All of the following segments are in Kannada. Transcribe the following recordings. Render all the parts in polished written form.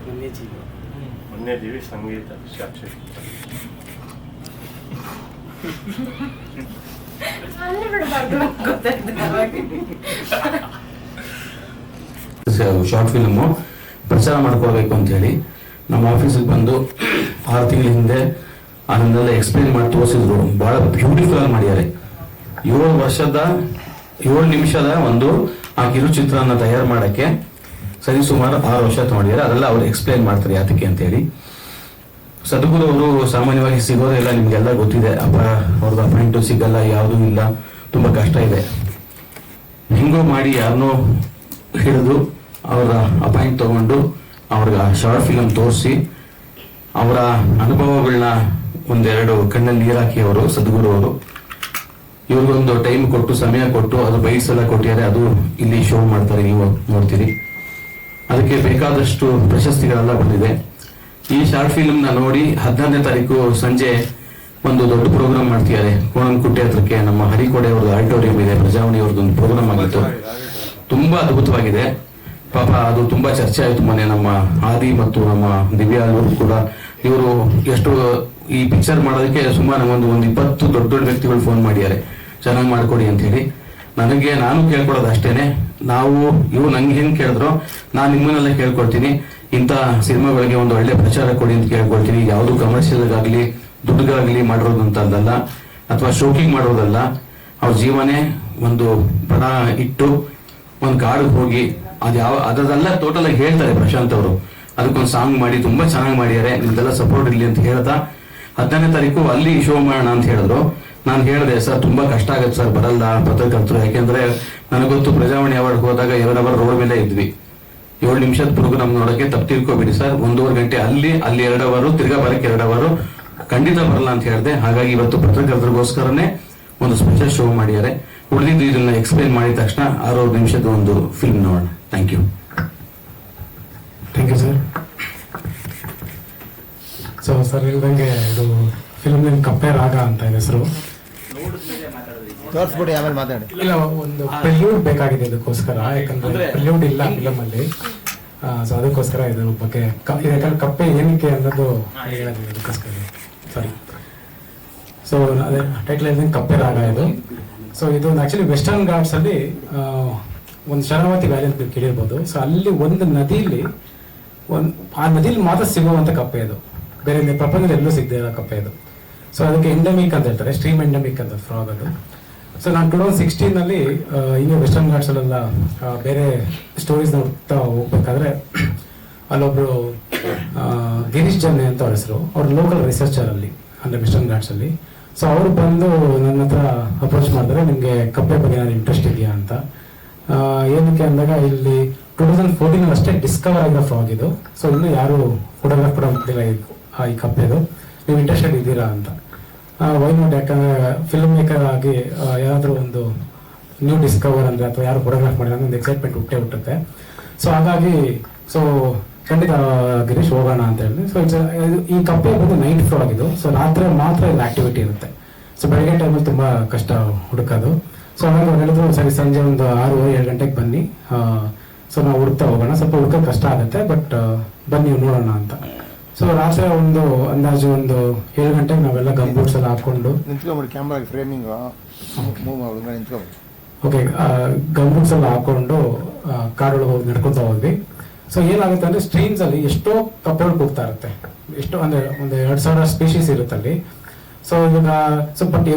ವನ್ಯಜೀವಿ ಸಂಗೀತ ಸಾಕ್ಷಿ ಶಾರ್ಟ್ ಫಿಲ್ಮು ಪ್ರಚಾರ ಮಾಡ್ಕೊಳ್ಬೇಕು ಅಂತ ಹೇಳಿ ನಮ್ಮ ಆಫೀಸಿಗೆ ಬಂದು 6 ತಿಂಗಳ ಹಿಂದೆ ಅದನ್ನೆಲ್ಲ ಎಕ್ಸ್ಪ್ಲೇನ್ ಮಾಡಿ ತೋರಿಸಿದ್ರು. ಬಹಳ ಬ್ಯೂಟಿಫುಲ್ ಆಗಿ ಮಾಡಿದ್ದಾರೆ. 7 ನಿಮಿಷದ ಒಂದು ಆ ಕಿರುಚಿತ್ರನ ತಯಾರು ಮಾಡಕ್ಕೆ ಸರಿಸುಮಾರು 6 ವರ್ಷ ಮಾಡಿದ್ದಾರೆ. ಅದೆಲ್ಲ ಅವ್ರು ಎಕ್ಸ್ಪ್ಲೇನ್ ಮಾಡ್ತಾರೆ ಯಾತಕ್ಕೆ ಅಂತ ಹೇಳಿ. ಸದ್ಗುರು ಅವರು ಸಾಮಾನ್ಯವಾಗಿ ಸಿಗೋದಿಲ್ಲ, ನಿಮ್ಗೆಲ್ಲ ಗೊತ್ತಿದೆ. ಅವ್ರದ್ದು ಅಪಾಯಿಂಟ್ ಸಿಗಲ್ಲ, ಯಾವುದೂ ಇಲ್ಲ, ತುಂಬಾ ಕಷ್ಟ ಇದೆ. ಹೆಂಗೋ ಮಾಡಿ ಯಾರನ್ನೋ ಹಿಡಿದು ಅವರ ಅಪಾಯಿಂಟ್ ತಗೊಂಡು ಅವ್ರಿಗೆ ಶಾರ್ಟ್ ಫಿಲಮ್ ತೋರಿಸಿ ಅವರ ಅನುಭವಗಳನ್ನ ಒಂದೆರಡು ಕಣ್ಣಲ್ಲಿ ನೀರಾಕಿ ಅವರು ಸದ್ಗುರು ಅವರು ಇವ್ರಿಗೊಂದು ಟೈಮ್ ಕೊಟ್ಟು ಸಮಯ ಕೊಟ್ಟು ಅದು ಬೈಟ್ಸ್ ಎಲ್ಲ ಕೊಟ್ಟಿದ್ದಾರೆ. ಅದು ಇಲ್ಲಿ ಶೋ ಮಾಡ್ತಾರೆ, ನೀವು ನೋಡ್ತೀರಿ. ಅದಕ್ಕೆ ಬೇಕಾದಷ್ಟು ಪ್ರಶಸ್ತಿಗಳೆಲ್ಲ ಬಂದಿದೆ. ಈ ಶಾರ್ಟ್ ಫಿಲ್ಮ್ ನ ನೋಡಿ 14ನೇ ತಾರೀಕು ಸಂಜೆ ಒಂದು ದೊಡ್ಡ ಪ್ರೋಗ್ರಾಮ್ ಮಾಡ್ತಿದ್ದಾರೆ ಕೋಣಂಕುಟ್ಟೆ ಹತ್ರಕ್ಕೆ. ನಮ್ಮ ಹರಿಕೋಡೆ ಅವ್ರದ್ದು ಆಡಿಟೋರಿಯಂ ಇದೆ, ಪ್ರಜಾವಣಿ ಅವ್ರದ್ದೊಂದು ಪ್ರೋಗ್ರಾಮ್ ಆಗಿತ್ತು. ತುಂಬಾ ಅದ್ಭುತವಾಗಿದೆ. ಪಾಪ ಅದು ತುಂಬಾ ಚರ್ಚೆ ಆಯಿತು ಮೊನ್ನೆ. ನಮ್ಮ ಆದಿ ಮತ್ತು ನಮ್ಮ ದಿವ್ಯಾ ಅವರು ಕೂಡ ಇವರು ಎಷ್ಟು ಈ ಪಿಕ್ಚರ್ ಮಾಡೋದಕ್ಕೆ ಸುಮಾರು ಒಂದು 20 ದೊಡ್ಡ ವ್ಯಕ್ತಿಗಳು ಫೋನ್ ಮಾಡಿದ್ದಾರೆ, ಚೆನ್ನಾಗಿ ಮಾಡ್ಕೊಡಿ ಅಂತ ಹೇಳಿ. ನಾನು ಕೇಳ್ಕೊಡೋದು ಅಷ್ಟೇನೆ, ಇವು ನಂಗೆ ಹೆಂಗ್ ಕೇಳಿದ್ರು ನಾನು ನಿಮ್ಮನ್ನೆಲ್ಲ ಕೇಳ್ಕೊಡ್ತೀನಿ, ಇಂಥ ಸಿನಿಮಾಗಳಿಗೆ ಒಂದು ಒಳ್ಳೆ ಪ್ರಚಾರ ಕೊಡಿ ಅಂತ ಕೇಳ್ಕೊಳ್ತೀನಿ. ಯಾವುದು ಕಮರ್ಷಿಯಲ್ಗಾಗ್ಲಿ ದುಡ್ಡುಗಾಗ್ಲಿ ಮಾಡಿರೋದಂತಲ್ಲ ಅಥವಾ ಶೋಕಿಂಗ್ ಮಾಡೋದಲ್ಲ. ಅವ್ರ ಜೀವನೇ ಒಂದು ಪಣ ಇಟ್ಟು ಒಂದು ಕಾಡಿಗೆ ಹೋಗಿ ಅದೆಲ್ಲ ಟೋಟಲ್ ಆಗಿ ಹೇಳ್ತಾರೆ ಪ್ರಶಾಂತ್ ಅವರು. ಅದಕ್ಕೊಂದು ಸಾಂಗ್ ಮಾಡಿ ತುಂಬಾ ಚೆನ್ನಾಗಿ ಮಾಡಿದ್ದಾರೆ. ನಿಮ್ದೆಲ್ಲ ಸಪೋರ್ಟ್ ಇರ್ಲಿ ಅಂತ ಹೇಳ್ತಾ 14ನೇ ತಾರೀಕು ಅಲ್ಲಿ ಶೋ ಮಾಡೋಣ ಅಂತ ಹೇಳಿದ್ರು. ನಾನು ಹೇಳಿದೆ, ಸರ್ ತುಂಬಾ ಕಷ್ಟ ಆಗುತ್ತೆ ಸರ್, ಬರಲ್ಲ ಪತ್ರಕರ್ತರು. ಯಾಕೆಂದ್ರೆ ನನಗೆ ಗೊತ್ತು, ಪ್ರಜಾವಾಣಿ ಅವಾರ್ಡ್ ಹೋದಾಗ 2 ಅವರ್ ರೋಡ್ ಮೇಲೆ ಇದ್ವಿ. 7 ನಿಮಿಷದ ಪ್ರೋಗ್ರಾಮ್ ನೋಡಕ್ಕೆ ತಪ್ಪು ತಿಳ್ಕೊಬೇಡಿ ಸರ್. 1.5 ಗಂಟೆ ಅಲ್ಲಿ 2 ಅವರ್, ತಿರ್ಗಾ ಬರಕ್ಕೆ 2 ಅವರ್, ಖಂಡಿತ ಬರಲ್ಲ ಅಂತ ಹೇಳಿದೆ. ಹಾಗಾಗಿ ಇವತ್ತು ಪತ್ರಕರ್ತರಿಗೋಸ್ಕರನೇ ಒಂದು ಸ್ಪೆಷಲ್ ಶೋ ಮಾಡಿದ್ದಾರೆ. ಉಳಿದಿದ್ದು ಇದನ್ನ ಎಕ್ಸ್ಪ್ಲೇನ್ ಮಾಡಿದ ತಕ್ಷಣ 6 ನಿಮಿಷದ ಒಂದು ಫಿಲ್ಮ್ ನೋಡೋಣ. Thank you sir. So sir ಹೇಳ್ದಂಗೆ ಇದು ಫಿಲ್ಮ್ ಕಪ್ಪೆ ರಾಗ ಅಂತ ಇದೆ ಹೆಸರು. ತೋರಿಸ್ಬಿಡಿ, ಆಮೇಲೆ ಮಾತಾಡಿ. ಇಲ್ಲ, ಒಂದು ಪ್ರಿಲ್ಯೂಡ್ ಬೇಕಾಗಿದೆ ಇದಕ್ಕೋಸ್ಕರ, ಯಾಕಂದ್ರೆ ಪ್ರಿಲ್ಯೂಡ್ ಇಲ್ಲ ಫಿಲಮ್ ಅಲ್ಲಿ. ಸೊ ಅದಕ್ಕೋಸ್ಕರ ಇದ್ರ ಬಗ್ಗೆ ಯಾಕಂದ್ರೆ ಕಪ್ಪೆ ಏನಕ್ಕೆ ಅನ್ನೋದು ಹೇಳೋದು ಅದಕ್ಕೋಸ್ಕರ. ಸಾರಿ. ಸೊ ಅದೇ ಟೈಟಲ್ ಹೇಳಿದಂಗೆ ಕಪ್ಪೆ ರಾಗ ಇದು. ಸೊ ಇದು ಆಕ್ಚುಲಿ ವೆಸ್ಟರ್ನ್ ಘಾಟ್ಸ್ ಅಲ್ಲಿ ಒಂದು ಶರಾವತಿ ವ್ಯಾಲಿ ಅಂತ ನೀವು ಕೇಳಿರ್ಬೋದು. ಸೊ ಅಲ್ಲಿ ಒಂದು ನದಿಲಿ ಆ ನದಿಲಿ ಮಾತ್ರ ಸಿಗುವಂತ ಕಪ್ಪೆ ಅದು, ಬೇರೆ ಪ್ರಪಂಚದಲ್ಲಿ ಎಲ್ಲೂ ಸಿಗದೆ ಇರೋ ಕಪ್ಪೆ ಅದು. ಸೊ ಅದಕ್ಕೆ ಎಂಡಮಿಕ್ ಅಂತ ಹೇಳ್ತಾರೆ, ಸ್ಟ್ರೀಮ್ ಎಂಡಮಿಕ್ ಅಂತ ಫ್ರಾಗ್ ಅದು. ಸೊ ನಾನು 2016 ಇನ್ನು ವೆಸ್ಟರ್ನ್ ಘಾಟ್ಸ್ ಅಲ್ಲೆಲ್ಲ ಬೇರೆ ಸ್ಟೋರೀಸ್ ನೋಡ್ತಾ ಹೋಗ್ಬೇಕಾದ್ರೆ ಅಲ್ಲೊಬ್ರು ಗಿರೀಶ್ ಜನ್ನೆ ಅಂತ ಅವ್ರ ಹೆಸರು, ಅವ್ರ ಲೋಕಲ್ ರಿಸರ್ಚರ್ ಅಲ್ಲಿ ಅಂದ್ರೆ ವೆಸ್ಟರ್ನ್ ಘಾಟ್ಸ್ ಅಲ್ಲಿ. ಸೊ ಅವರು ಬಂದು ನನ್ನ ಹತ್ರ ಅಪ್ರೋಚ್ ಮಾಡಿದ್ರೆ, ನಿಮ್ಗೆ ಕಪ್ಪೆ ಬಗ್ಗೆ ನಾನು ಇಂಟ್ರೆಸ್ಟ್ ಇದೆಯಾ ಅಂತ. ಏನಕ್ಕೆ ಅಂದಾಗ ಇಲ್ಲಿ 2014 ಅಷ್ಟೇ ಡಿಸ್ಕವರ್ ಆಗಿರೋ ಫ್ರಾಗ್ ಇದು. ಸೊ ಇನ್ನು ಯಾರು ಫೋಟೋಗ್ರಾಫ್ ಕೂಡ ಮಾಡಿಲ್ಲ ಈ ಕಪ್ಪೆದು, ನೀವು ಇಂಟ್ರೆಸ್ಟೆಡ್ ಇದ್ದೀರಾ ಅಂತ. ವೈ ನಾಟ್, ಯಾಕಂದ್ರೆ ಫಿಲ್ಮ್ ಮೇಕರ್ ಆಗಿ ಯಾರಾದ್ರೂ ಒಂದು ನ್ಯೂ ಡಿಸ್ಕವರ್ ಅಂದ್ರೆ ಅಥವಾ ಯಾರು ಫೋಟೋಗ್ರಾಫ್ ಮಾಡಿದ್ರೆ ಒಂದು ಎಕ್ಸೈಟ್ಮೆಂಟ್ ಹುಟ್ಟುತ್ತೆ. ಸೊ ಹಾಗಾಗಿ ಖಂಡಿತ ಗಿರೀಶ್ ಹೋಗೋಣ ಅಂತ ಹೇಳಿ. ಸೊ ಈ ಕಪ್ಪೆ ಬಂದು ನೈಟ್ ಫ್ರಾಗ್ ಇದು. ಸೊ ರಾತ್ರಿ ಮಾತ್ರ ಇದು ಆಕ್ಟಿವಿಟಿ ಇರುತ್ತೆ. ಸೊ ಬೆಳಗ್ಗೆ ಟೈಮಲ್ಲಿ ತುಂಬಾ ಕಷ್ಟ ಹುಡುಕೋದು. ಸೊ ಹಾಗಾಗಿ ಅವ್ರು ಹೇಳಿದ್ರು, ಸರಿ ಸಂಜೆ ಒಂದು 6-7 ಗಂಟೆಗೆ ಬನ್ನಿ, ಸೊ ನಾವು ಹುಡುಕ್ತಾ ಹೋಗೋಣ. ಸ್ವಲ್ಪ ಹುಡುಕೋದು ಕಷ್ಟ ಆಗುತ್ತೆ, ಬಟ್ ಬನ್ನಿ ನೋಡೋಣ ಅಂತ. ಸೊ ರಾತ್ರಿ ಒಂದು ಅಂದಾಜು ಒಂದು 7 ಗಂಟೆಗೆ ನಾವೆಲ್ಲ ಗಂಬೂಟ್ಸ್ ಎಲ್ಲ ಹಾಕೊಂಡು ಓಕೆ ಗಂಬೂಟ್ಸ್ ಎಲ್ಲ ಹಾಕೊಂಡು ಕಾಡೊಳಗೆ ಹೋಗಿ ನಡ್ಕೊತಾ ಹೋದ್ವಿ. ಸೊ ಏನಾಗುತ್ತೆ ಅಂದ್ರೆ ಸ್ಟ್ರೀಮ್ಸ್ ಅಲ್ಲಿ ಎಷ್ಟೋ ಕಪ್ಪೆಗಳು ಕೂಗ್ತಾ ಇರುತ್ತೆ, ಎಷ್ಟೋ ಅಂದ್ರೆ ಒಂದು 2,000 ಸ್ಪೀಶೀಸ್ ಇರುತ್ತೆ ಅಲ್ಲಿ. ಸೊ ಇವಾಗ ಬಟ್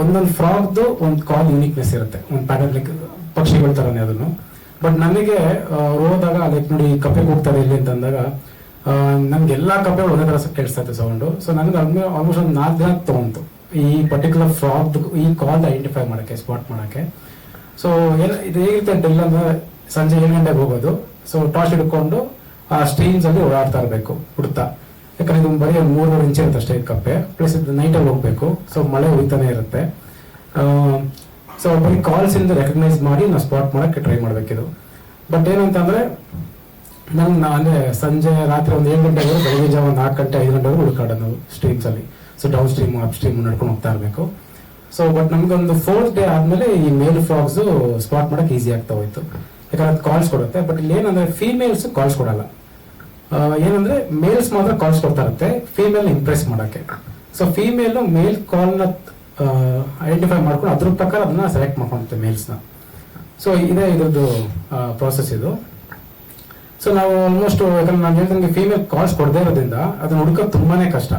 ಒಂದೊಂದು ಫ್ರಾಗ್ದು ಒಂದು ಕಾಲ್ ಯೂನಿಕ್ನೆಸ್ ಇರುತ್ತೆ, ಒಂದು ಪ್ಯಾಟರ್ನ್, ಲೈಕ್ ಪಕ್ಷಿಗಳ ತರನೇ ಅದನ್ನು. ಬಟ್ ನನಗೆ ಹೋದಾಗ ಲೈಕ್ ನೋಡಿ ಕಪ್ಪೆ ಕೂಗ್ತಾರೆ ಇಲ್ಲಿ ಅಂತ ಅಂದಾಗ ನನ್ಗೆ ಎಲ್ಲಾ ಕಪ್ಪೆಗಳು ಒಂದೇ ತರ ಕೇಳಿಸ್ತಾ ಇತ್ತು ಸೌಂಡು. ಸೊ ನನಗೆ ಆಲ್ಮೋಸ್ಟ್ ಒಂದು 4 ದಿನ ತಗೊಂತು ಈ ಪರ್ಟಿಕ್ಯುಲರ್ ಫ್ರಾಗ್ ಈ ಕಾಲ್ ಐಡೆಂಟಿಫೈ ಮಾಡಕ್ಕೆ, ಸ್ಪಾಟ್ ಮಾಡಕ್ಕೆ. ಸೊ ಇದು ಹೇಗಿರುತ್ತೆ ಅಂತ ಇಲ್ಲ ಅಂದ್ರೆ ಸಂಜೆ 7 ಗಂಟೆಗೆ ಹೋಗೋದು. ಸೊ ಟಾರ್ಚ್ ಹಿಡ್ಕೊಂಡು ಆ ಸ್ಟ್ರೀಮ್ಸ್ ಅಲ್ಲಿ ಓಡಾಡ್ತಾ ಇರಬೇಕು ಹುಡ್ತಾ. ಯಾಕಂದ್ರೆ ಇದು ಬರೀ 3 ಇಂಚ್ ಇರುತ್ತೆ ಅಷ್ಟೇ ಕಪ್ಪೆ, ಪ್ಲಸ್ ಇದು ನೈಟಲ್ಲಿ ಹೋಗ್ಬೇಕು. ಸೊ ಮಳೆ ಹುಯ್ತಾನೆ ಇರುತ್ತೆ. ಸೊ ಬರೀ ಕಾಲ್ಸ್ ಇಂದ ರೆಕಗ್ನೈಸ್ ಮಾಡಿ ನಾವು ಸ್ಪಾಟ್ ಮಾಡಕ್ಕೆ ಟ್ರೈ ಮಾಡ್ಬೇಕಿದು. ಬಟ್ ಏನಂತಂದ್ರೆ ಅಂದ್ರೆ ಸಂಜೆ ರಾತ್ರಿ ಒಂದು 7 ಗಂಟೆವರೆಗೂ, ಬೆಳಗ್ಗೆ ಜಾವ 4 ಗಂಟೆ 5 ಗಂಟೆವರೆಗೂ ಹುಡುಕಾಡೋದು ನಾವು ಸ್ಟ್ರೀಮ್ಸ್ ಅಲ್ಲಿ. So down stream up stream ನಡ್ಕೊಂಡು ಹೋಗ್ತಾ ಇರಬೇಕು. ಸೊ ಬಟ್ ನಮ್ಗೊಂದು 4th ಡೇ ಆದ್ಮೇಲೆ ಈ ಮೇಲ್ ಫ್ರಾಗ್ಸ್ ಸ್ಪಾಟ್ ಮಾಡಕ್ ಈಸಿ ಆಗ್ತಾ ಹೋಯ್ತು, ಯಾಕಂದ್ರೆ ಕಾಲ್ಸ್ ಕೊಡುತ್ತೆ. ಬಟ್ ಇಲ್ಲಿ ಏನಂದ್ರೆ ಫೀಮೇಲ್ಸ್ ಕಾಲ್ಸ್ ಕೊಡಲ್ಲ, ಏನಂದ್ರೆ ಮೇಲ್ಸ್ ಮಾತ್ರ ಕಾಲ್ಸ್ ಕೊಡ್ತಾ ಇರುತ್ತೆ ಫೀಮೇಲ್ ಇಂಪ್ರೆಸ್ ಮಾಡಕ್ಕೆ. ಸೊ ಫೀಮೇಲ್ ಮೇಲ್ ಕಾಲ್ನ ಐಡೆಂಟಿಫೈ ಮಾಡ್ಕೊಂಡು ಅದ್ರ ಪ್ರಕಾರ ಅದನ್ನ ಸೆಲೆಕ್ಟ್ ಮಾಡ್ಕೊಳುತ್ತೆ ಮೇಲ್ಸ್ನ. ಸೊ ಇದೇ ಇದ್ರದ್ದು ಪ್ರಾಸೆಸ್ ಇದು. ಸೊ ನಾವು ಆಲ್ಮೋಸ್ಟ್ ಯಾಕಂದ್ರೆ ನಾನು ಹೇಳ್ದಂಗೆ ಫೀಮೇಲ್ ಕಾಲ್ಸ್ ಕೊಡದೇ ಇರೋದ್ರಿಂದ ಅದನ್ನ ಹುಡುಕೋದು ತುಂಬಾನೇ ಕಷ್ಟ.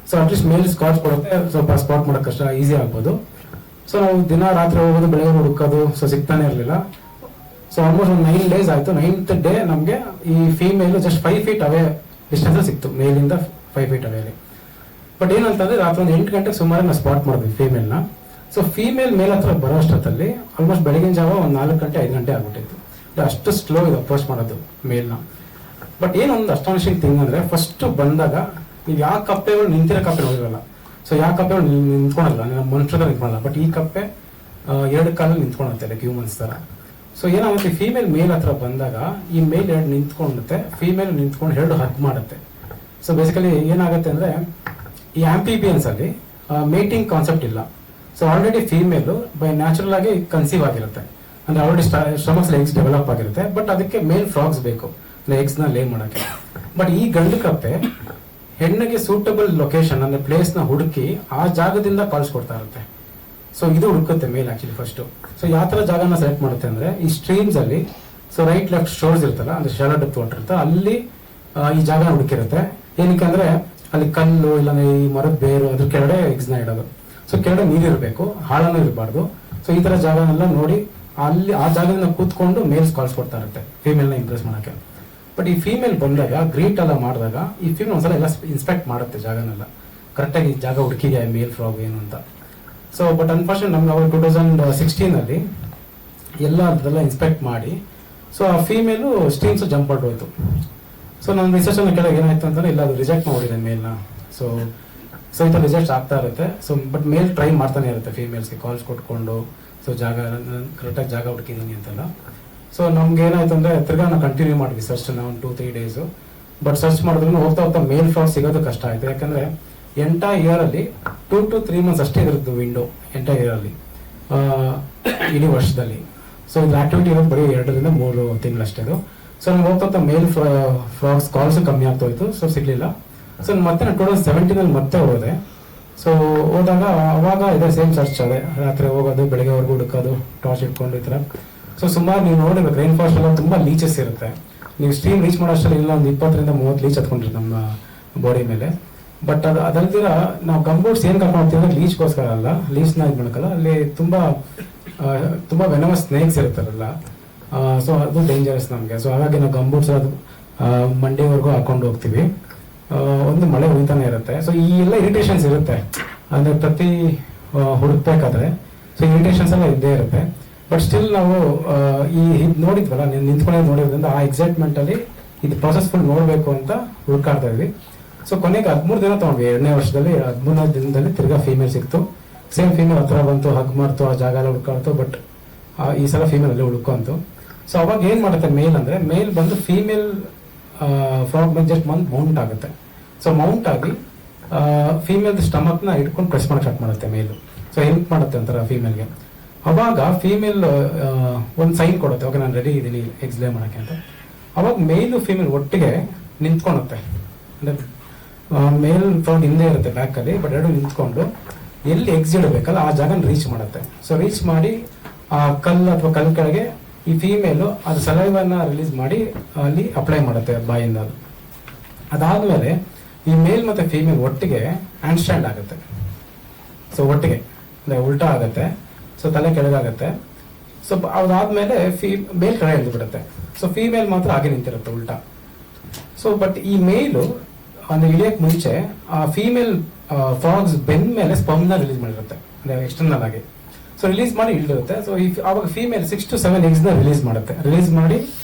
ಸೊ ಅಟ್ಲೀಸ್ಟ್ ಮೇಲ್ಸ್ ಕಾಲ್ಸ್ ಕೊಡುತ್ತೆ, ಸ್ವಲ್ಪ ಸ್ಪಾಟ್ ಮಾಡೋಕೆ ಕಷ್ಟ, ಈಸಿ ಆಗ್ಬೋದು. ಸೊ ನಾವು ದಿನ ರಾತ್ರಿ ಹೋಗೋದು, ಬೆಳಗ್ಗೆ ಹುಡುಕೋದು, ಸೊ ಸಿಗ್ತಾನೆ ಇರಲಿಲ್ಲ. ಸೊ ಆಲ್ಮೋಸ್ಟ್ ಒಂದು 9 days ಆಯ್ತು. 9th ಡೇ ನಮಗೆ ಈ ಫೀಮೇಲ್ ಜಸ್ಟ್ 5 feet ಅವೇ ಡಿಸ್ಟೆನ್ಸ್ ಸಿಕ್ತು, ಮೇಲಿಂದ 5 feet ಅವೇಲಿ. ಬಟ್ ಏನಂತಂದ್ರೆ ರಾತ್ರಿ ಒಂದು 8 ಗಂಟೆಗೆ ಸುಮಾರು ನಾವು ಸ್ಪಾಟ್ ಮಾಡಿದ್ವಿ ಫೀಮೇಲ್ನ. ಸೊ ಫೀಮೇಲ್ ಮೇಲ್ ಹತ್ರ ಬರೋ ಅಷ್ಟೊತ್ತಲ್ಲಿ ಆಲ್ಮೋಸ್ಟ್ ಬೆಳಗಿನ ಜಾವ ಒಂದು 4 ಗಂಟೆ 5 ಗಂಟೆ ಆಗ್ಬಿಟ್ಟಿತ್ತು. ಅಷ್ಟು ಸ್ಲೋ ಇದು ಅಪ್ರೋಚ್ ಮಾಡೋದು ಮೇಲ್ನ. ಬಟ್ ಏನೊಂದು ಅಸ್ಟಾನಿಶಿಂಗ್ ಥಿಂಗ್ ಅಂದ್ರೆ ಫಸ್ಟ್ ಬಂದಾಗ ನೀವು ಯಾವ ಕಪ್ಪೆಗಳು ನಿಂತಿರೋ ಕಪ್ಪೆ ನೋಡಿರಲ್ಲ. ಸೊ ಯಾವ ಕಪ್ಪೆಗಳು ನಿಂತ್ಕೊಳಲ್ಲ, ನಮ್ಮ ಮನುಷ್ಯರ ನಿಂತ್ಕೊಳಲ್ಲ. ಬಟ್ ಈ ಕಪ್ಪೆ 2 ಕಾಲಲ್ಲಿ ನಿಂತ್ಕೊಳುತ್ತೆ, ಲೈಕ್ ಹ್ಯೂಮನ್ಸ್ ತರ. ಸೊ ಏನಾಗುತ್ತೆ, ಫೀಮೇಲ್ ಮೇಲ್ ಹತ್ರ ಬಂದಾಗ ಈ ಮೇಲ್ 2 ನಿಂತ್ಕೊಂಡುತ್ತೆ, ಫೀಮೇಲ್ ನಿಂತ್ಕೊಂಡು 2 ಹಗ್ ಮಾಡುತ್ತೆ. ಸೊ ಬೇಸಿಕಲಿ ಏನಾಗುತ್ತೆ ಅಂದ್ರೆ ಈ ಆಂಫಿಬಿಯನ್ಸ್ ಅಲ್ಲಿ ಮೇಟಿಂಗ್ ಕಾನ್ಸೆಪ್ಟ್ ಇಲ್ಲ. So already female by natural ಆಗಿ ಕನ್ಸೀವ್ ಆಗಿರುತ್ತೆ, ಅಂದ್ರೆ ಆಲ್ರೆಡಿ ಸ್ಟಮಕ್ಸ್ ಎಗ್ಸ್ ಡೆವಲಪ್ ಆಗಿರುತ್ತೆ. ಬಟ್ ಅದಕ್ಕೆ ಮೇಲ್ ಫ್ರಾಗ್ಸ್ ಬೇಕು ಎಗ್ಸ್ ನ ಲೇ ಮಾಡಕ್ಕೆ. ಬಟ್ ಈ ಗಂಡು ಕಪ್ಪೆ ಹೆಣ್ಣಿಗೆ ಸೂಟಬಲ್ ಲೊಕೇಶನ್ ಅಂದ್ರೆ ಪ್ಲೇಸ್ ನ ಹುಡುಕಿ ಆ ಜಾಗದಿಂದ ಕಾಲ್ಸ್ ಕೊಡ್ತಾ ಇರುತ್ತೆ. ಸೊ ಇದು ಹುಡುಕುತ್ತೆ ಮೇಲ್ ಆಕ್ಚುಲಿ ಫಸ್ಟ್. ಸೊ ಯಾವ ತರ ಜಾಗನ ಸೆಲೆಕ್ಟ್ ಮಾಡುತ್ತೆ ಅಂದ್ರೆ ಈ ಸ್ಟ್ರೀಮ್ಸ್ ಅಲ್ಲಿ, ಸೊ ರೈಟ್ ಲೆಫ್ಟ್ ಶೋರ್ಸ್ ಇರ್ತಲ್ಲ, ಅಂದ್ರೆ ಶಾಲೋ ಡೆಪ್ತ್ ವಾಟರ್ ಇರುತ್ತೆ, ಅಲ್ಲಿ ಈ ಜಾಗ ಹುಡುಕಿರುತ್ತೆ. ಏನಕ್ಕೆ ಅಂದ್ರೆ ಅಲ್ಲಿ ಕಲ್ಲು ಇಲ್ಲ ಈ ಮರದ ಬೇರು ಅದ್ರ ಕೆಳಗಡೆ ಎಗ್ಸ್ ನ ಇಡೋದು. ಸೊ ಕೆಳಗಡೆ ನೀರಿರಬೇಕು, ಹಾಳನೂ ಇರಬಾರ್ದು. ಸೊ ಈ ತರ ಜಾಗನೆಲ್ಲ ನೋಡಿ ಅಲ್ಲಿ ಆ ಜಾಗದಿಂದ ಕೂತ್ಕೊಂಡು ಮೇಲ್ಸ್ ಕಾಲ್ಸ್ ಕೊಡ್ತಾ ಇರುತ್ತೆ ಫೀಮೇಲ್ ನ ಇಂಪ್ರೆಸ್ ಮಾಡಕ್ಕೆ. ಬಟ್ ಈ ಫೀಮೇಲ್ ಬಂದಾಗ ಗ್ರೀಟ್ ಎಲ್ಲ ಮಾಡಿದಾಗ ಈ ಫೀಮೇಲ್ ಒಂದ್ಸಲ ಎಲ್ಲ ಇನ್ಸ್ಪೆಕ್ಟ್ ಮಾಡುತ್ತೆ ಜಾಗನೆಲ್ಲ, ಕರೆಕ್ಟಾಗಿ ಜಾಗ ಹುಡುಕಿದೆ ಮೇಲ್ ಫ್ರಾಗ್ ಏನು ಅಂತ. ಸೊ ಬಟ್ ಅನ್ಫಾರ್ಚುನೇಟ್ ನಮ್ಗೆ ಅವರು 2016 ಅಲ್ಲಿ ಎಲ್ಲ ಅದೆಲ್ಲ ಇನ್ಸ್ಪೆಕ್ಟ್ ಮಾಡಿ ಸೊ ಆ ಫೀಮೇಲು ಸ್ಟ್ರೀಮ್ಸ್ ಜಂಪ್ ಹೊರಟೋಯ್ತು. ಸೊ ನನ್ನ ರಿಸರ್ಚ್ ಅನ್ನ ಕೆಳಗೆ ಏನಾಯ್ತು ಅಂತಂದ್ರೆ ಇಲ್ಲ ಅದು ರಿಜೆಕ್ಟ್ ಮಾಡಿದೆ ಮೇಲ್ನ. ಸೊ ಈ ಥರ ರಿಜೆಕ್ಟ್ ಆಗ್ತಾ ಇರುತ್ತೆ. ಸೊ ಬಟ್ ಮೇಲ್ ಟ್ರೈ ಮಾಡ್ತಾನೆ ಇರುತ್ತೆ ಫೀಮೇಲ್ಸ್ಗೆ ಕಾಲ್ಸ್ ಕೊಟ್ಕೊಂಡು, ಸೊ ಜಾಗ ಕರೆಕ್ಟಾಗಿ ಜಾಗ ಹುಡುಕಿದ್ದೀನಿ ಅಂತೆಲ್ಲ. ಸೊ ನಮ್ಗೆ ಏನಾಯ್ತು ಅಂದ್ರೆ ತಿರ್ಗಾ ನಾವು ಕಂಟಿನ್ಯೂ ಮಾಡಿದ್ವಿ ಸರ್ಚ್ ಒಂದು 2-3 days. ಬಟ್ ಸರ್ಚ್ ಮಾಡಿದ್ರು ಹೋಗ್ತಾ ಹೋಗ್ತಾ ಮೇಲ್ ಫ್ರಾಗ್ ಸಿಗೋದು ಕಷ್ಟ ಆಯ್ತು. ಯಾಕಂದ್ರೆ ಎಂಟೈರ್ ಇಯರ್ ಅಲ್ಲಿ 2 to 3 months ಅಷ್ಟೇ ಇರುತ್ತೆ ವಿಂಡೋ ಎಂಟೈರ್ ಇಯರ್ ಅಲ್ಲಿ, ಇಡೀ ವರ್ಷದಲ್ಲಿ. ಸೊ ಇದು ಆಕ್ಟಿವಿಟಿ ಇರೋದು ಬರೀ 2 ರಿಂದ 3 ತಿಂಗಳು ಅಷ್ಟೇ. ಸೊ ನಮ್ಗೆ ಹೋಗ್ತಾ ಮೇಲ್ ಫ್ರಾಗ್ಸ್ ಕಾಲ್ಸ್ ಕಮ್ಮಿ ಆಗ್ತಾ ಹೋಯ್ತು. ಸೊ ಸಿಗ್ಲಿಲ್ಲ. ಸೊ ಮತ್ತೆ ನಾನು 2017 ಅಲ್ಲಿ ಮತ್ತೆ ಹೋದೆ. ಸೊ ಹೋದಾಗ ಅವಾಗ ಇದೇ ಸೇಮ್ ಸರ್ಚ್ ಅದೇ, ರಾತ್ರಿ ಹೋಗೋದು ಬೆಳಗ್ಗೆವರೆಗೂ ಹುಡುಕೋದು ಟಾರ್ಚ್ ಇಟ್ಕೊಂಡು ಈ ತರ. ಸೊ ಸುಮಾರು ನೀವು ನೋಡಿರ್ಬೇಕು ರೈನ್ ಫಾರೆಸ್ಟ್ ಎಲ್ಲ ತುಂಬಾ ಲೀಚಸ್ ಇರುತ್ತೆ. ನೀವು ಸ್ಟ್ರೀಮ್ ರೀಚ್ ಮಾಡೋ ಅಷ್ಟರಲ್ಲಿ ಇಲ್ಲ ಒಂದು 20 ರಿಂದ 30 ಲೀಚ್ ಹತ್ಕೊಂಡಿರುತ್ತೆ ನಮ್ಮ ಬಾಡಿ ಮೇಲೆ. ಬಟ್ ಅದಲ್ದಿರ ನಾವು ಗಂಬೂಟ್ಸ್ ಏನ್ ಕರ್ಕೊಂಡು ಹೋಗ್ತೀವಿ ಅಂದ್ರೆ ಲೀಚ್ಗೋಸ್ಕರ ಅಲ್ಲ, ಲೀಚ್ ನ ಇದು ಮಾಡಕ್ಕಲ್ಲ, ಅಲ್ಲಿ ತುಂಬಾ ವೆನಮಸ್ ಸ್ನೇಕ್ಸ್ ಇರುತ್ತಲ್ಲ. ಸೊ ಅದು ಡೇಂಜರಸ್ ನಮಗೆ. ಸೊ ಹಾಗಾಗಿ ನಾವು ಗಂಬೂಟ್ಸ್ ಅದು ಮಂಡಿವರೆಗೂ ಹಾಕೊಂಡು ಹೋಗ್ತೀವಿ. ಒಂದು ಮಳೆ ಹುಯ್ತಾನೆ ಇರುತ್ತೆ. ಸೊ ಈ ಎಲ್ಲ ಇರಿಟೇಷನ್ಸ್ ಇರುತ್ತೆ ಅಂದ್ರೆ ಪ್ರತಿ ಹುಡುಕ್ಬೇಕಾದ್ರೆ. ಸೊ ಇರಿಟೇಷನ್ಸ್ ಎಲ್ಲ ಇದ್ದೇ ಇರುತ್ತೆ. ಬಟ್ ಸ್ಟಿಲ್ ನಾವು ನೋಡಿದ್ವಲ್ಲ, ನಿಂತ್ಕೊಂಡೇ ನೋಡಿದ್ರಿಂದ ಆ ಎಕ್ಸೈಟ್ಮೆಂಟ್ ಅಲ್ಲಿ ಇದು ಪ್ರಾಸೆಸ್ ಫುಲ್ ನೋಡ್ಬೇಕು ಅಂತ ಹುಡುಕಾಡ್ತಾ ಇದ್ವಿ. ಸೊ ಕೊನೆಗೆ 13 ದಿನ ತಗೊಂಡ್ವಿ. 2ನೇ ವರ್ಷದಲ್ಲಿ 13ನೇ ದಿನದಲ್ಲಿ ತಿರ್ಗಾ ಫೀಮೇಲ್ ಸಿಕ್ತು. ಸೇಮ್ ಫೀಮೇಲ್ ಹತ್ರ ಬಂತು, ಹಗ್ ಮಾಡ್ತು, ಆ ಜಾಗ ಎಲ್ಲ ಹುಡುಕಾಡ್ತು. ಬಟ್ ಈ ಸಲ ಫೀಮೇಲ್ ಅಲ್ಲಿ ಹುಡುಕಂತು. ಸೊ ಅವಾಗ ಏನ್ ಮಾಡುತ್ತೆ ಮೇಲ್ ಅಂದ್ರೆ, ಮೇಲ್ ಬಂದು ಫೀಮೇಲ್ ಫ್ರಾಗ್ ಮೇಲೆ ಜಸ್ಟ್ ಒಂದು ಮೌಂಟ್ ಆಗುತ್ತೆ. ಸೊ ಮೌಂಟ್ ಆಗಿ ಫೀಮೇಲ್ ಸ್ಟಮಕ್ ನ ಇಟ್ಕೊಂಡು ಪ್ರೆಸ್ ಮಾಡಕ್ ಸ್ಟಾರ್ಟ್ ಮಾಡುತ್ತೆ ಮೇಲು. ಸೊ ಹೆಲ್ಪ್ ಮಾಡುತ್ತೆ ಅಂತಾರೆ ಫೀಮೇಲ್ಗೆ. ಅವಾಗ ಫೀಮೇಲ್ ಒಂದು ಸೈನ್ ಕೊಡುತ್ತೆ, ಓಕೆ ನಾನು ರೆಡಿ ಇದ್ದೀನಿ ಎಗ್ಸ್ ಲೇ ಮಾಡಕ್ಕೆ ಅಂತ. ಅವಾಗ ಮೇಲು ಫೀಮೇಲ್ ಒಟ್ಟಿಗೆ ನಿಂತ್ಕೊಳುತ್ತೆ. ಅಂದ್ರೆ ಮೇಲ್ ಫ್ರಾಗ್ ಹಿಂದೆ ಇರುತ್ತೆ ಬ್ಯಾಕ್ ಅಲ್ಲಿ, ಬಟ್ 2 ನಿಂತ್ಕೊಂಡು ಎಲ್ಲಿ ಎಗ್ಸ್ ಇಡಬೇಕಲ್ಲ ಆ ಜಾಗ ರೀಚ್ ಮಾಡುತ್ತೆ. ಸೊ ರೀಚ್ ಮಾಡಿ ಆ ಕಲ್ಲು ಅಥವಾ ಕಲ್ ಕೆಳಗೆ ಈ ಫೀಮೇಲು ಅದು ಸಲೈವನ್ನ ರಿಲೀಸ್ ಮಾಡಿ ಅಲ್ಲಿ ಅಪ್ಲೈ ಮಾಡುತ್ತೆ ಬಾಯಿಂದ. ಅದಾದ್ಮೇಲೆ ಈ ಮೇಲ್ ಮತ್ತೆ ಫೀಮೇಲ್ ಒಟ್ಟಿಗೆ ಹ್ಯಾಂಡ್ ಸ್ಟ್ಯಾಂಡ್ ಆಗುತ್ತೆ. ಸೊ ಒಟ್ಟಿಗೆ ಅಂದ್ರೆ ಉಲ್ಟಾ ಆಗುತ್ತೆ. ಸೊ ತಲೆ ಕೆಳಗಾಗತ್ತೆ. ಸೊ ಅದಾದ್ಮೇಲೆ ಮೇಲ್ ಕಡೆ ಎದ್ದು ಬಿಡುತ್ತೆ. ಸೊ ಫೀಮೇಲ್ ಮಾತ್ರ ಹಾಗೆ ನಿಂತಿರುತ್ತೆ ಉಲ್ಟಾ. ಸೊ ಬಟ್ ಈ ಮೇಲು ಅಂದ್ರೆ ಇಳಿಯಕ್ ಮುಂಚೆ ಆ ಫೀಮೇಲ್ ಫ್ರಾಗ್ಸ್ ಬೆನ್ ಮೇಲೆ ಸ್ಪರ್ಮ್ ನ ರಿಲೀಸ್ ಮಾಡಿರುತ್ತೆ, ಅಂದ್ರೆ ಎಕ್ಸ್ಟರ್ನಲ್ ಆಗಿ. ಸೊ ರಿಲೀಸ್ ಮಾಡಿ ಇಳಿದಿರುತ್ತೆ. ಸೊ ಅವಾಗ ಫೀಮೇಲ್ 6 to 7 eggs ನ ರಿಲೀಸ್ ಮಾಡುತ್ತೆ. ರಿಲೀಸ್ ಮಾಡಿ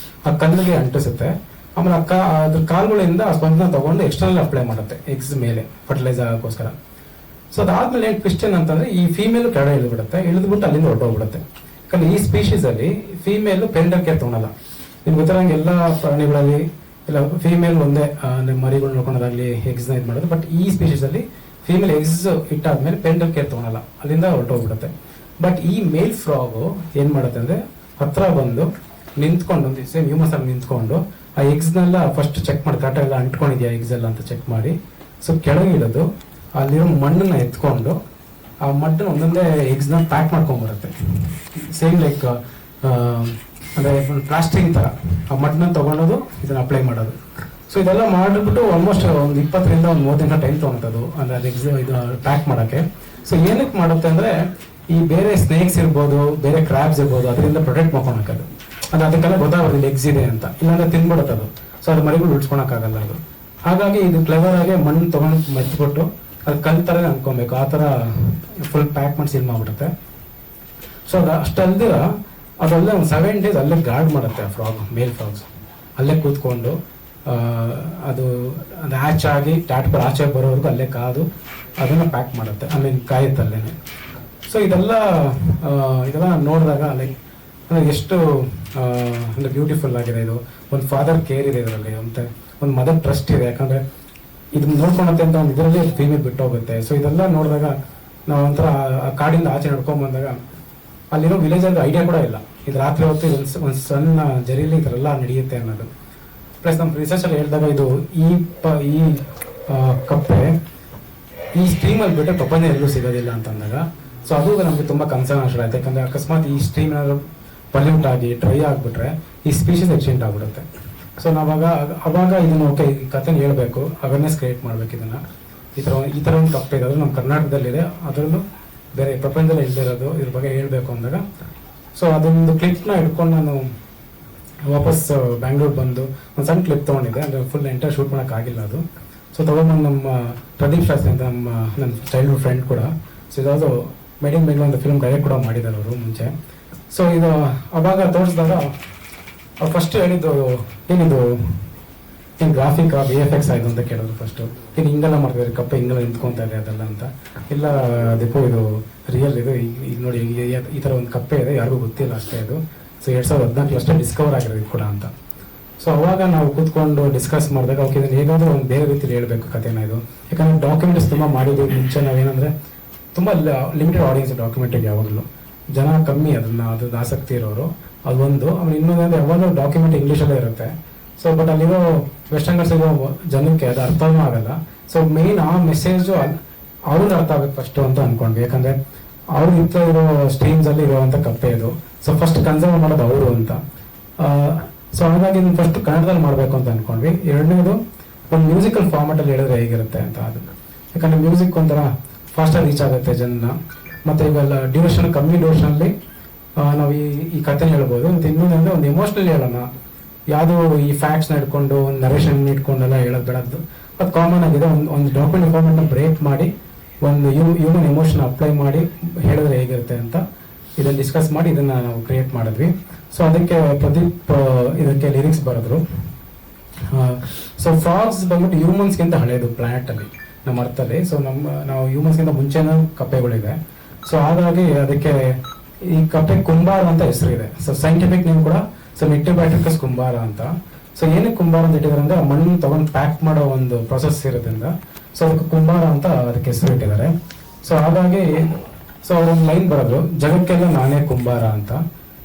ಆ ಕಲ್ಲಿಗೆ ಅಂಟಿಸುತ್ತೆ. ಆಮೇಲೆ ಅದ್ರ ಕಾಲುಗಳಿಂದ ಆ ಸ್ಪರ್ಮ್ ನ ತಗೊಂಡು ಎಕ್ಸ್ಟರ್ನಲ್ ಅಪ್ಲೈ ಮಾಡುತ್ತೆ ಎಗ್ಸ್ ಮೇಲೆ ಫರ್ಟಿಲೈಸ್ ಆಗೋಸ್ಕರ. ಸೊ ಅದಾದ್ಮೇಲೆ ಏನ್ ಟ್ವಿಸ್ಟ್ ಏನಂತಂದ್ರೆ ಈ ಫೀಮೇಲ್ ಕೆಳಗೆ ಇಳಿದ್ಬಿಡುತ್ತೆ. ಇಳಿದ್ಬಿಟ್ಟು ಅಲ್ಲಿಂದ ಹೊರಟೋಗ್ಬಿಡುತ್ತೆ. ಯಾಕಂದ್ರೆ ಈ ಸ್ಪೀಶೀಸ್ ಅಲ್ಲಿ ಫೀಮೇಲ್ ಪೆಂಡರ್ ಕೇರ್ ತಗೊಳಲ್ಲ. ನಿಮ್ಗೆ ಗೊತ್ತಿರಂಗೆ ಎಲ್ಲಾ ಪ್ರಾಣಿಗಳಲ್ಲಿ ಇಲ್ಲ ಫೀಮೇಲ್ ಒಂದೇ ಮರಿಗಳು ನೋಡ್ಕೊಳ್ಳೋದಾಗ್ಲಿ ಎಗ್ಸ್ ನ ಇದು ಮಾಡೋದು. ಬಟ್ ಈ ಸ್ಪೀಶೀಸ್ ಅಲ್ಲಿ ಫೀಮೇಲ್ ಎಗ್ಸ್ ಇಟ್ಟಾದ್ಮೇಲೆ ಪೆಂಡರ್ ಕೇರ್ ತಗೊಳಲ್ಲ, ಅಲ್ಲಿಂದ ಹೊರಟೋಗ್ಬಿಡುತ್ತೆ. ಬಟ್ ಈ ಮೇಲ್ ಫ್ರಾಗ್ ಏನ್ ಮಾಡುತ್ತೆ ಅಂದ್ರೆ ಹತ್ರ ಬಂದು ನಿಂತ್ಕೊಂಡು ಸೇಮ್ ಹ್ಯೂಮನ್ಸ್ ಆಗಿ ನಿಂತ್ಕೊಂಡು ಆ ಎಗ್ಸ್ನೆಲ್ಲ ಫಸ್ಟ್ ಚೆಕ್ ಮಾಡಿ ಕರೆಕ್ಟ್ ಎಲ್ಲ ಅಂಟ್ಕೊಂಡಿದ್ಯಾ ಎಗ್ಸ್ ಎಲ್ಲ ಅಂತ ಚೆಕ್ ಮಾಡಿ, ಸೊ ಕೆಳಗಿಡೋದು ಅಲ್ಲಿರೋ ಮಣ್ಣನ್ನ ಎತ್ಕೊಂಡು ಆ ಮಣ್ಣನ್ನ ಒಂದೊಂದೇ ಎಗ್ಸ್ನ ಪ್ಯಾಕ್ ಮಾಡ್ಕೊಂಡ್ಬರುತ್ತೆ. ಸೇಮ್ ಲೈಕ್ ಅಂದರೆ ಪ್ಲಾಸ್ಟಿಕ್ ಥರ ಆ ಮಣ್ಣನ್ನ ತೊಗೊಳೋದು, ಇದನ್ನ ಅಪ್ಲೈ ಮಾಡೋದು. ಸೊ ಇದೆಲ್ಲ ಮಾಡಿಬಿಟ್ಟು ಆಲ್ಮೋಸ್ಟ್ ಒಂದು 20ರಿಂದ 30 ದಿನ ಟೈಮ್ ತೊಗೊಳ್ತದು ಅಂದರೆ ಅದು ಇದು ಪ್ಯಾಕ್ ಮಾಡೋಕ್ಕೆ. ಸೊ ಏನಕ್ಕೆ ಮಾಡುತ್ತೆ ಅಂದರೆ ಈ ಬೇರೆ ಸ್ನೇಕ್ಸ್ ಇರ್ಬೋದು, ಬೇರೆ ಕ್ರ್ಯಾಬ್ಸ್ ಇರ್ಬೋದು, ಅದರಿಂದ ಪ್ರೊಟೆಕ್ಟ್ ಮಾಡ್ಕೊಳಕ್ಕದು. ಅದು ಅದಕ್ಕೆಲ್ಲ ಗೊತ್ತಾಗೋದಿಲ್ಲ ಎಗ್ಸ್ ಇದೆ ಅಂತ, ಇಲ್ಲಾಂದ್ರೆ ತಿನ್ಬಿಡುತ್ತೆ ಅದು. ಸೊ ಅದು ಮರಿಗಳು ಉಳಿಸ್ಕೊಳಕ್ಕಾಗಲ್ಲ ಅದು. ಹಾಗಾಗಿ ಇದು ಕ್ಲೆವರ್ ಆಗಿ ಮಣ್ಣು ತೊಗೊಂಡು ಮೆತ್ಬಿಟ್ಟು ಅದು ಕಲ್ ಥರನೇ ಅನ್ಕೊಬೇಕು, ಆ ಥರ ಫುಲ್ ಪ್ಯಾಕ್ ಮಾಡಿ ಸೀಲ್ ಮಾಡಿಬಿಡುತ್ತೆ. ಸೊ ಅದು ಅಷ್ಟಲ್ದಿರ ಅದಲ್ಲೇ ಒಂದು 7 days ಅಲ್ಲೇ ಗಾರ್ಡ್ ಮಾಡುತ್ತೆ ಆ ಫ್ರಾಗ್, ಮೇಲ್ ಫ್ರಾಗ್ಸ್ ಅಲ್ಲೇ ಕೂತ್ಕೊಂಡು ಅದು ಹ್ಯಾಚ್ ಆಗಿ ಟ್ಯಾಟ್ಪರ್ ಆಚೆ ಬರೋವರೆಗೂ ಅಲ್ಲೇ ಕಾದು ಅದನ್ನು ಪ್ಯಾಕ್ ಮಾಡುತ್ತೆ, ಕಾಯುತ್ತಲ್ಲೇನೆ. ಸೊ ಇದೆಲ್ಲ ನೋಡಿದಾಗ ಲೈಕ್ ಅಂದರೆ ಎಷ್ಟು ಅಂದರೆ ಬ್ಯೂಟಿಫುಲ್ ಆಗಿದೆ ಇದು. ಒಂದು ಫಾದರ್ ಕೇರ್ ಇದೆ ಇದರಲ್ಲಿ, ಮತ್ತು ಒಂದು ಮದರ್ ಟ್ರಸ್ಟ್ ಇದೆ. ಯಾಕಂದರೆ ಇದನ್ನ ನೋಡ್ಕೊಳತ್ತೆ ಅಂತ ಒಂದು ಇದರಲ್ಲಿ ಫೀಮೇಲ್ ಬಿಟ್ಟು ಹೋಗುತ್ತೆ. ಸೊ ಇದೆಲ್ಲ ನೋಡಿದಾಗ ನಾವು ಒಂಥರ ಆ ಕಾಡಿಂದ ಆಚೆ ನಡ್ಕೊಂಡ್ ಬಂದಾಗ ಅಲ್ಲಿರೋ ವಿಲೇಜಲ್ಲಿ ಐಡಿಯಾ ಕೂಡ ಇಲ್ಲ ಇದು ರಾತ್ರಿ ಹೊತ್ತು ಒಂದು ಸಣ್ಣ ಜರಿಲಿ ಈ ಥರ ಎಲ್ಲ ನಡೆಯುತ್ತೆ ಅನ್ನೋದು. ಪ್ಲಸ್ ನಮ್ಮ ರಿಸರ್ಚಲ್ಲಿ ಹೇಳಿದಾಗ ಇದು ಈ ಕಪ್ಪೆ ಈ ಸ್ಟ್ರೀಮಲ್ಲಿ ಬಿಟ್ಟರೆ ಪ್ರಪಂಚ ಎಲ್ಲೂ ಸಿಗೋದಿಲ್ಲ ಅಂತ ಅಂದಾಗ, ಸೊ ಅದು ನಮಗೆ ತುಂಬ ಕನ್ಸರ್ನ್ ಅಷ್ಟು ಆಯ್ತು. ಯಾಕಂದರೆ ಅಕಸ್ಮಾತ್ ಈ ಸ್ಟ್ರೀಮ್ ಏನಾದ್ರು ಪಲ್ಯೂಟ್ ಆಗಿ ಡ್ರೈ ಆಗಿಬಿಟ್ರೆ ಈ ಸ್ಪೀಷೀಸ್ ಎಕ್ಸ್ಟೆಂಟ್ ಆಗ್ಬಿಡುತ್ತೆ. ಸೊ ನಾವಾಗ ಅವಾಗ ಇದನ್ನು ಓಕೆ ಈ ಕಥೆನ ಹೇಳ್ಬೇಕು, ಅವೇರ್ನೆಸ್ ಕ್ರಿಯೇಟ್ ಮಾಡ್ಬೇಕು. ಇದನ್ನು ಈ ಥರ ಒಂದು ಕಪ್ಪೆ ಇದೆ, ಅದು ನಮ್ಮ ಕರ್ನಾಟಕದಲ್ಲಿದೆ, ಅದರಲ್ಲೂ ಬೇರೆ ಪ್ರಪಂಚದಲ್ಲಿ ಇಲ್ದಿರೋದು, ಇದ್ರ ಬಗ್ಗೆ ಹೇಳಬೇಕು ಅಂದಾಗ ಸೊ ಅದೊಂದು ಕ್ಲಿಪ್ನ ಹಿಡ್ಕೊಂಡು ನಾನು ವಾಪಸ್ ಬ್ಯಾಂಗ್ಳೂರ್ ಬಂದು ಒಂದು ಸಣ್ಣ ಕ್ಲಿಪ್ ತೊಗೊಂಡಿದ್ದೆ. ಅಂದರೆ ಫುಲ್ ಎಂಟರ್ ಶೂಟ್ ಮಾಡೋಕ್ಕಾಗಿಲ್ಲ ಅದು. ಸೊ ತೊಗೊಂಡ್ಬಂದು ನಮ್ಮ ಪ್ರದೀಪ್ ಶಾಸ್ತ್ರಿ ಅಂತ ನನ್ನ ಚೈಲ್ಡ್ಹುಡ್ ಫ್ರೆಂಡ್ ಕೂಡ, ಸೊ ಇದಾವುದು ಮೇಡ್ ಇನ್ ಬೆಂಗಳೂರು ಒಂದು ಫಿಲ್ಮ್ ಡೈರೆಕ್ಟ್ ಕೂಡ ಮಾಡಿದ್ದಾರೆ ಅವರು ಮುಂಚೆ. ಸೊ ಇದು ಅವಾಗ ತೋರಿಸಿದಾಗ ಅವ್ರು ಫಸ್ಟ್ ಹೇಳಿದ್ದು ಏನಿದು ಏನು ಗ್ರಾಫಿಕ್ VFX ಆಯಿತು ಅಂತ ಕೇಳೋದು ಫಸ್ಟು. ಏನು ಹಿಂಗೆಲ್ಲ ಮಾಡ್ತಿದ್ದಾರೆ ಕಪ್ಪೆ ಹಿಂಗೆಲ್ಲ ನಿಂತ್ಕೊತಾ ಇದೆ ಅದೆಲ್ಲ ಅಂತ. ಇಲ್ಲ ಅದಕ್ಕೂ ಇದು ರಿಯಲ್ ಇದು ಈಗ ನೋಡಿ ಈ ಥರ ಒಂದು ಕಪ್ಪೆ ಇದೆ, ಯಾರಿಗೂ ಗೊತ್ತಿಲ್ಲ ಅಷ್ಟೇ ಇದು. ಸೊ 2014 ಅಷ್ಟೇ ಡಿಸ್ಕವರ್ ಆಗಿರೋದು ಕೂಡ ಅಂತ. ಸೊ ಅವಾಗ ನಾವು ಕೂತ್ಕೊಂಡು ಡಿಸ್ಕಸ್ ಮಾಡಿದಾಗ ಓಕೆ ಇದನ್ನು ಹೇಗಾದರೂ ಒಂದು ಬೇರೆ ರೀತಿಯಲ್ಲಿ ಹೇಳಬೇಕು ಕಥೆನ ಇದು. ಯಾಕಂದರೆ ಡಾಕ್ಯುಮೆಂಟ್ಸ್ ತುಂಬ ಮಾಡಿದ್ವಿ ಮುಂಚೆ. ನಾವೇನಂದರೆ ತುಂಬ ಲಿಮಿಟೆಡ್ ಆಡಿಯನ್ಸ್ ಡಾಕ್ಯುಮೆಂಟಿಗೆ, ಯಾವಾಗಲೂ ಜನ ಕಮ್ಮಿ ಅದ್ರ ಆಸಕ್ತಿ ಇರೋರು, ಅದೊಂದು. ಆಮೇಲೆ ಇನ್ನೊಂದು ಯಾವಾಗಲೂ ಡಾಕ್ಯುಮೆಂಟ್ ಇಂಗ್ಲೀಷಲ್ಲೇ ಇರುತ್ತೆ. ಸೊ ಬಟ್ ಅಲ್ಲಿರೋ ವೆಸ್ಟರ್ನರ್ಸ್ ಇರೋ ಜನಕ್ಕೆ ಅದು ಅರ್ಥನೂ ಆಗಲ್ಲ. ಸೊ ಮೇನ್ ಆ ಮೆಸೇಜು ಅವ್ರಿಗೆ ಅರ್ಥ ಆಗಬೇಕು ಫಸ್ಟು ಅಂತ ಅಂದ್ಕೊಂಡ್ವಿ. ಯಾಕಂದರೆ ಅವ್ರು ಇರೋ ಸ್ಟ್ರೀಮ್ಸಲ್ಲಿ ಇರುವಂಥ ಕಪ್ಪೆ ಇದು. ಸೊ ಫಸ್ಟ್ ಕನ್ಸರ್ವ್ ಮಾಡೋದು ಅವರು ಅಂತ. ಸೊ ಹಾಗಾಗಿ ಫಸ್ಟ್ ಕನ್ನಡದಲ್ಲಿ ಮಾಡಬೇಕು ಅಂತ ಅಂದ್ಕೊಂಡ್ವಿ. ಎರಡನೇದು ಒಂದು ಮ್ಯೂಸಿಕಲ್ ಫಾರ್ಮೆಟಲ್ಲಿ ಹೇಳಿದ್ರೆ ಹೇಗಿರುತ್ತೆ ಅಂತ. ಅದು ಯಾಕಂದರೆ ಮ್ಯೂಸಿಕ್ ಒಂಥರ ಫಾಸ್ಟಾಗಿ ರೀಚ್ ಆಗುತ್ತೆ ಜನನ, ಮತ್ತು ಇವೆಲ್ಲ ಡ್ಯೂರೇಷನ್ ಕಮ್ಮಿ ಡ್ಯೂರೇಷನಲ್ಲಿ ನಾವು ಈ ಕಥೆ ಹೇಳ್ಬೋದು. ಮತ್ತು ಇನ್ನೊಂದು ಅಂದರೆ ಒಂದು ಎಮೋಷ್ನಲಿ ಹೇಳೋಣ, ಯಾವುದೋ ಈ ಫ್ಯಾಕ್ಟ್ಸ್ನ ಇಟ್ಕೊಂಡು ಒಂದು ನರೇಷನ್ ಇಟ್ಕೊಂಡೆಲ್ಲ ಹೇಳೋದು ಬೇಡದ್ದು. ಅದು ಕಾಮನ್ ಆಗಿದೆ. ಒಂದು ಡಾಕ್ಯುಮೆಂಟ್ ಫಾರ್ಮೆಟ್ನ ಬ್ರೇಕ್ ಮಾಡಿ ಒಂದು ಹ್ಯೂಮನ್ ಎಮೋಷನ್ ಅಪ್ಲೈ ಮಾಡಿ ಹೇಳಿದ್ರೆ ಹೇಗಿರುತ್ತೆ ಅಂತ ಇದನ್ನು ಡಿಸ್ಕಸ್ ಮಾಡಿ ಇದನ್ನು ನಾವು ಕ್ರಿಯೇಟ್ ಮಾಡಿದ್ವಿ. ಸೊ ಅದಕ್ಕೆ ಪ್ರದೀಪ್ ಇದಕ್ಕೆ ಲಿರಿಕ್ಸ್ ಬರೆದ್ರು. ಸೊ ಫ್ರಾಗ್ಸ್ ಬಂದ್ಬಿಟ್ಟು ಹ್ಯೂಮನ್ಸ್ಗಿಂತ ಹಳೆಯದು ಪ್ಲಾನೆಟಲ್ಲಿ, ನಮ್ಮ ಅರ್ಥಲ್ಲಿ. ಸೊ ನಾವು ಹ್ಯೂಮನ್ಸ್ಗಿಂತ ಮುಂಚೆನೂ ಕಪ್ಪೆಗಳಿವೆ. ಸೊ ಹಾಗಾಗಿ ಅದಕ್ಕೆ ಈ ಕಪ್ಪೆ ಕುಂಬಾರ ಅಂತ ಹೆಸರಿದೆ. ಸೊ ಸೈಂಟಿಫಿಕ್ ನೇಮ್ ಕೂಡ ಸೊ ಮಿಕ್ಟೋಬ್ಯಾಟ್ರಿಕಸ್ ಕುಂಬಾರ ಅಂತ. ಸೊ ಏನಕ್ಕೆ ಕುಂಬಾರ ಅಂತ ಇಟ್ಟಿದ್ದಾರೆ ಅಂದರೆ ಮಣ್ಣು ತಗೊಂಡು ಪ್ಯಾಕ್ ಮಾಡೋ ಒಂದು ಪ್ರೊಸೆಸ್ ಇರೋದ್ರಿಂದ ಸೊ ಅದಕ್ಕೆ ಕುಂಬಾರ ಅಂತ ಅದಕ್ಕೆ ಹೆಸರು ಇಟ್ಟಿದ್ದಾರೆ. ಸೊ ಹಾಗಾಗಿ ಸೊ ಅವರೊಂದು ಲೈನ್ ಬರೋದು, ಜಗಕ್ಕೆಲ್ಲ ನಾನೇ ಕುಂಬಾರ ಅಂತ.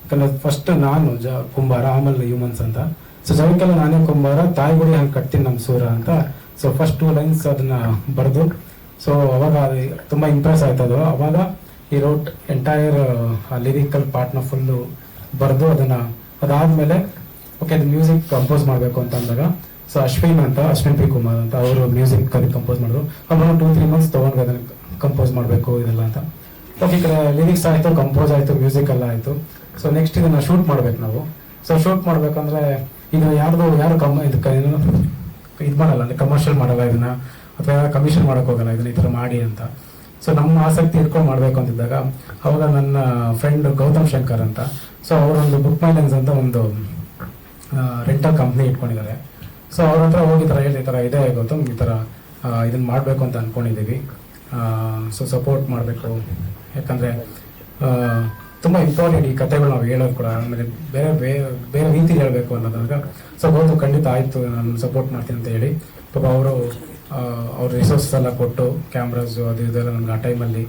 ಯಾಕಂದ್ರೆ ಫಸ್ಟ್ ನಾನು ಕುಂಬಾರ, ಆಮೇಲೆ ಹ್ಯೂಮನ್ಸ್ ಅಂತ. ಸೊ ಜಗಕ್ಕೆಲ್ಲ ನಾನೇ ಕುಂಬಾರ, ತಾಯಿ ಗುಡಿ ಹಂಗೆ ಕಟ್ತೀನಿ ನಮ್ಮ ಸೂರ ಅಂತ. ಸೊ ಫಸ್ಟ್ 2 ಲೈನ್ಸ್ ಅದನ್ನ ಬರೆದು, ಸೊ ಅವಾಗ ತುಂಬ ಇಂಪ್ರೆಸ್ ಆಯ್ತದು. ಅವಾಗ ಈ ರೋಟ್ ಎಂಟೈರ್ ಲಿರಿಕಲ್ ಪಾರ್ಟ್ನ ಫುಲ್ಲು ಬರೆದು ಅದಾದಮೇಲೆ ಓಕೆ ಅದು ಮ್ಯೂಸಿಕ್ ಕಂಪೋಸ್ ಮಾಡಬೇಕು ಅಂತ ಅಂದಾಗ ಸೊ ಅಶ್ವಿನ್ ಪಿ ಕುಮಾರ್ ಅಂತ ಅವರು ಮ್ಯೂಸಿಕ್ ಅದಕ್ಕೆ ಕಂಪೋಸ್ ಮಾಡಿದ್ರು. ಆಮೇಲೆ 2-3 months ತೊಗೊಂಡ್ವಿ ಅದನ್ನು ಕಂಪೋಸ್ ಮಾಡಬೇಕು ಇದೆಲ್ಲ ಅಂತ. ಓಕೆ ಈ ಕಡೆ ಲಿರಿಕ್ಸ್ ಆಯಿತು, ಕಂಪೋಸ್ ಆಯಿತು, ಮ್ಯೂಸಿಕ್ ಎಲ್ಲ ಆಯಿತು. ಸೊ ನೆಕ್ಸ್ಟ್ ಇದನ್ನು ಶೂಟ್ ಮಾಡ್ಬೇಕು ನಾವು. ಸೊ ಶೂಟ್ ಮಾಡಬೇಕಂದ್ರೆ ಇದು ಯಾರು ಇದು ಮಾಡಲ್ಲ, ಅಂದರೆ ಕಮರ್ಷಿಯಲ್ ಮಾಡಲ್ಲ ಇದನ್ನು, ಅಥವಾ ಕಮಿಷನ್ ಮಾಡೋಕೆ ಹೋಗಲ್ಲ ಇದನ್ನ ಈ ಥರ ಮಾಡಿ ಅಂತ. ಸೊ ನಮ್ಮ ಆಸಕ್ತಿ ಇಟ್ಕೊಂಡು ಮಾಡಬೇಕು ಅಂತಿದ್ದಾಗ ಅವಾಗ ನನ್ನ ಫ್ರೆಂಡ್ ಗೌತಮ್ ಶಂಕರ್ ಅಂತ, ಸೊ ಅವರೊಂದು ಬುಕ್ ಮೈ ಲೆನ್ಸ್ ಅಂತ ಒಂದು ರೆಂಟಲ್ ಕಂಪ್ನಿ ಇಟ್ಕೊಂಡಿದ್ದಾರೆ. ಸೊ ಅವ್ರ ಹತ್ರ ಹೋಗಿ ಈ ಥರ ಹೇಳಿ ಈ ಥರ ಇದೆ ಗೌತಮ್, ಈ ಥರ ಇದನ್ನು ಮಾಡಬೇಕು ಅಂತ ಅಂದ್ಕೊಂಡಿದ್ದೀವಿ, ಸೊ ಸಪೋರ್ಟ್ ಮಾಡಬೇಕು. ಯಾಕಂದರೆ ತುಂಬ ಇಂಪಾರ್ಟೆಂಟ್ ಈ ಕಥೆಗಳು ನಾವು ಹೇಳೋದು ಕೂಡ, ಆಮೇಲೆ ಬೇರೆ ಬೇರೆ ರೀತಿಲಿ ಹೇಳಬೇಕು ಅನ್ನೋದಾಗ ಸೊ ಗೌತಮ್ ಖಂಡಿತ ಆಯಿತು ನಾನು ಸಪೋರ್ಟ್ ಮಾಡ್ತೀನಿ ಅಂತ ಹೇಳಿ ಪಾಪ ಅವರು ಅವ್ರ ರಿಸೋರ್ಸಸ್ ಎಲ್ಲ ಕೊಟ್ಟು ಕ್ಯಾಮ್ರಾಸು ಅದು ಇದೆಲ್ಲ ನಮ್ಗೆ ಆ ಟೈಮಲ್ಲಿ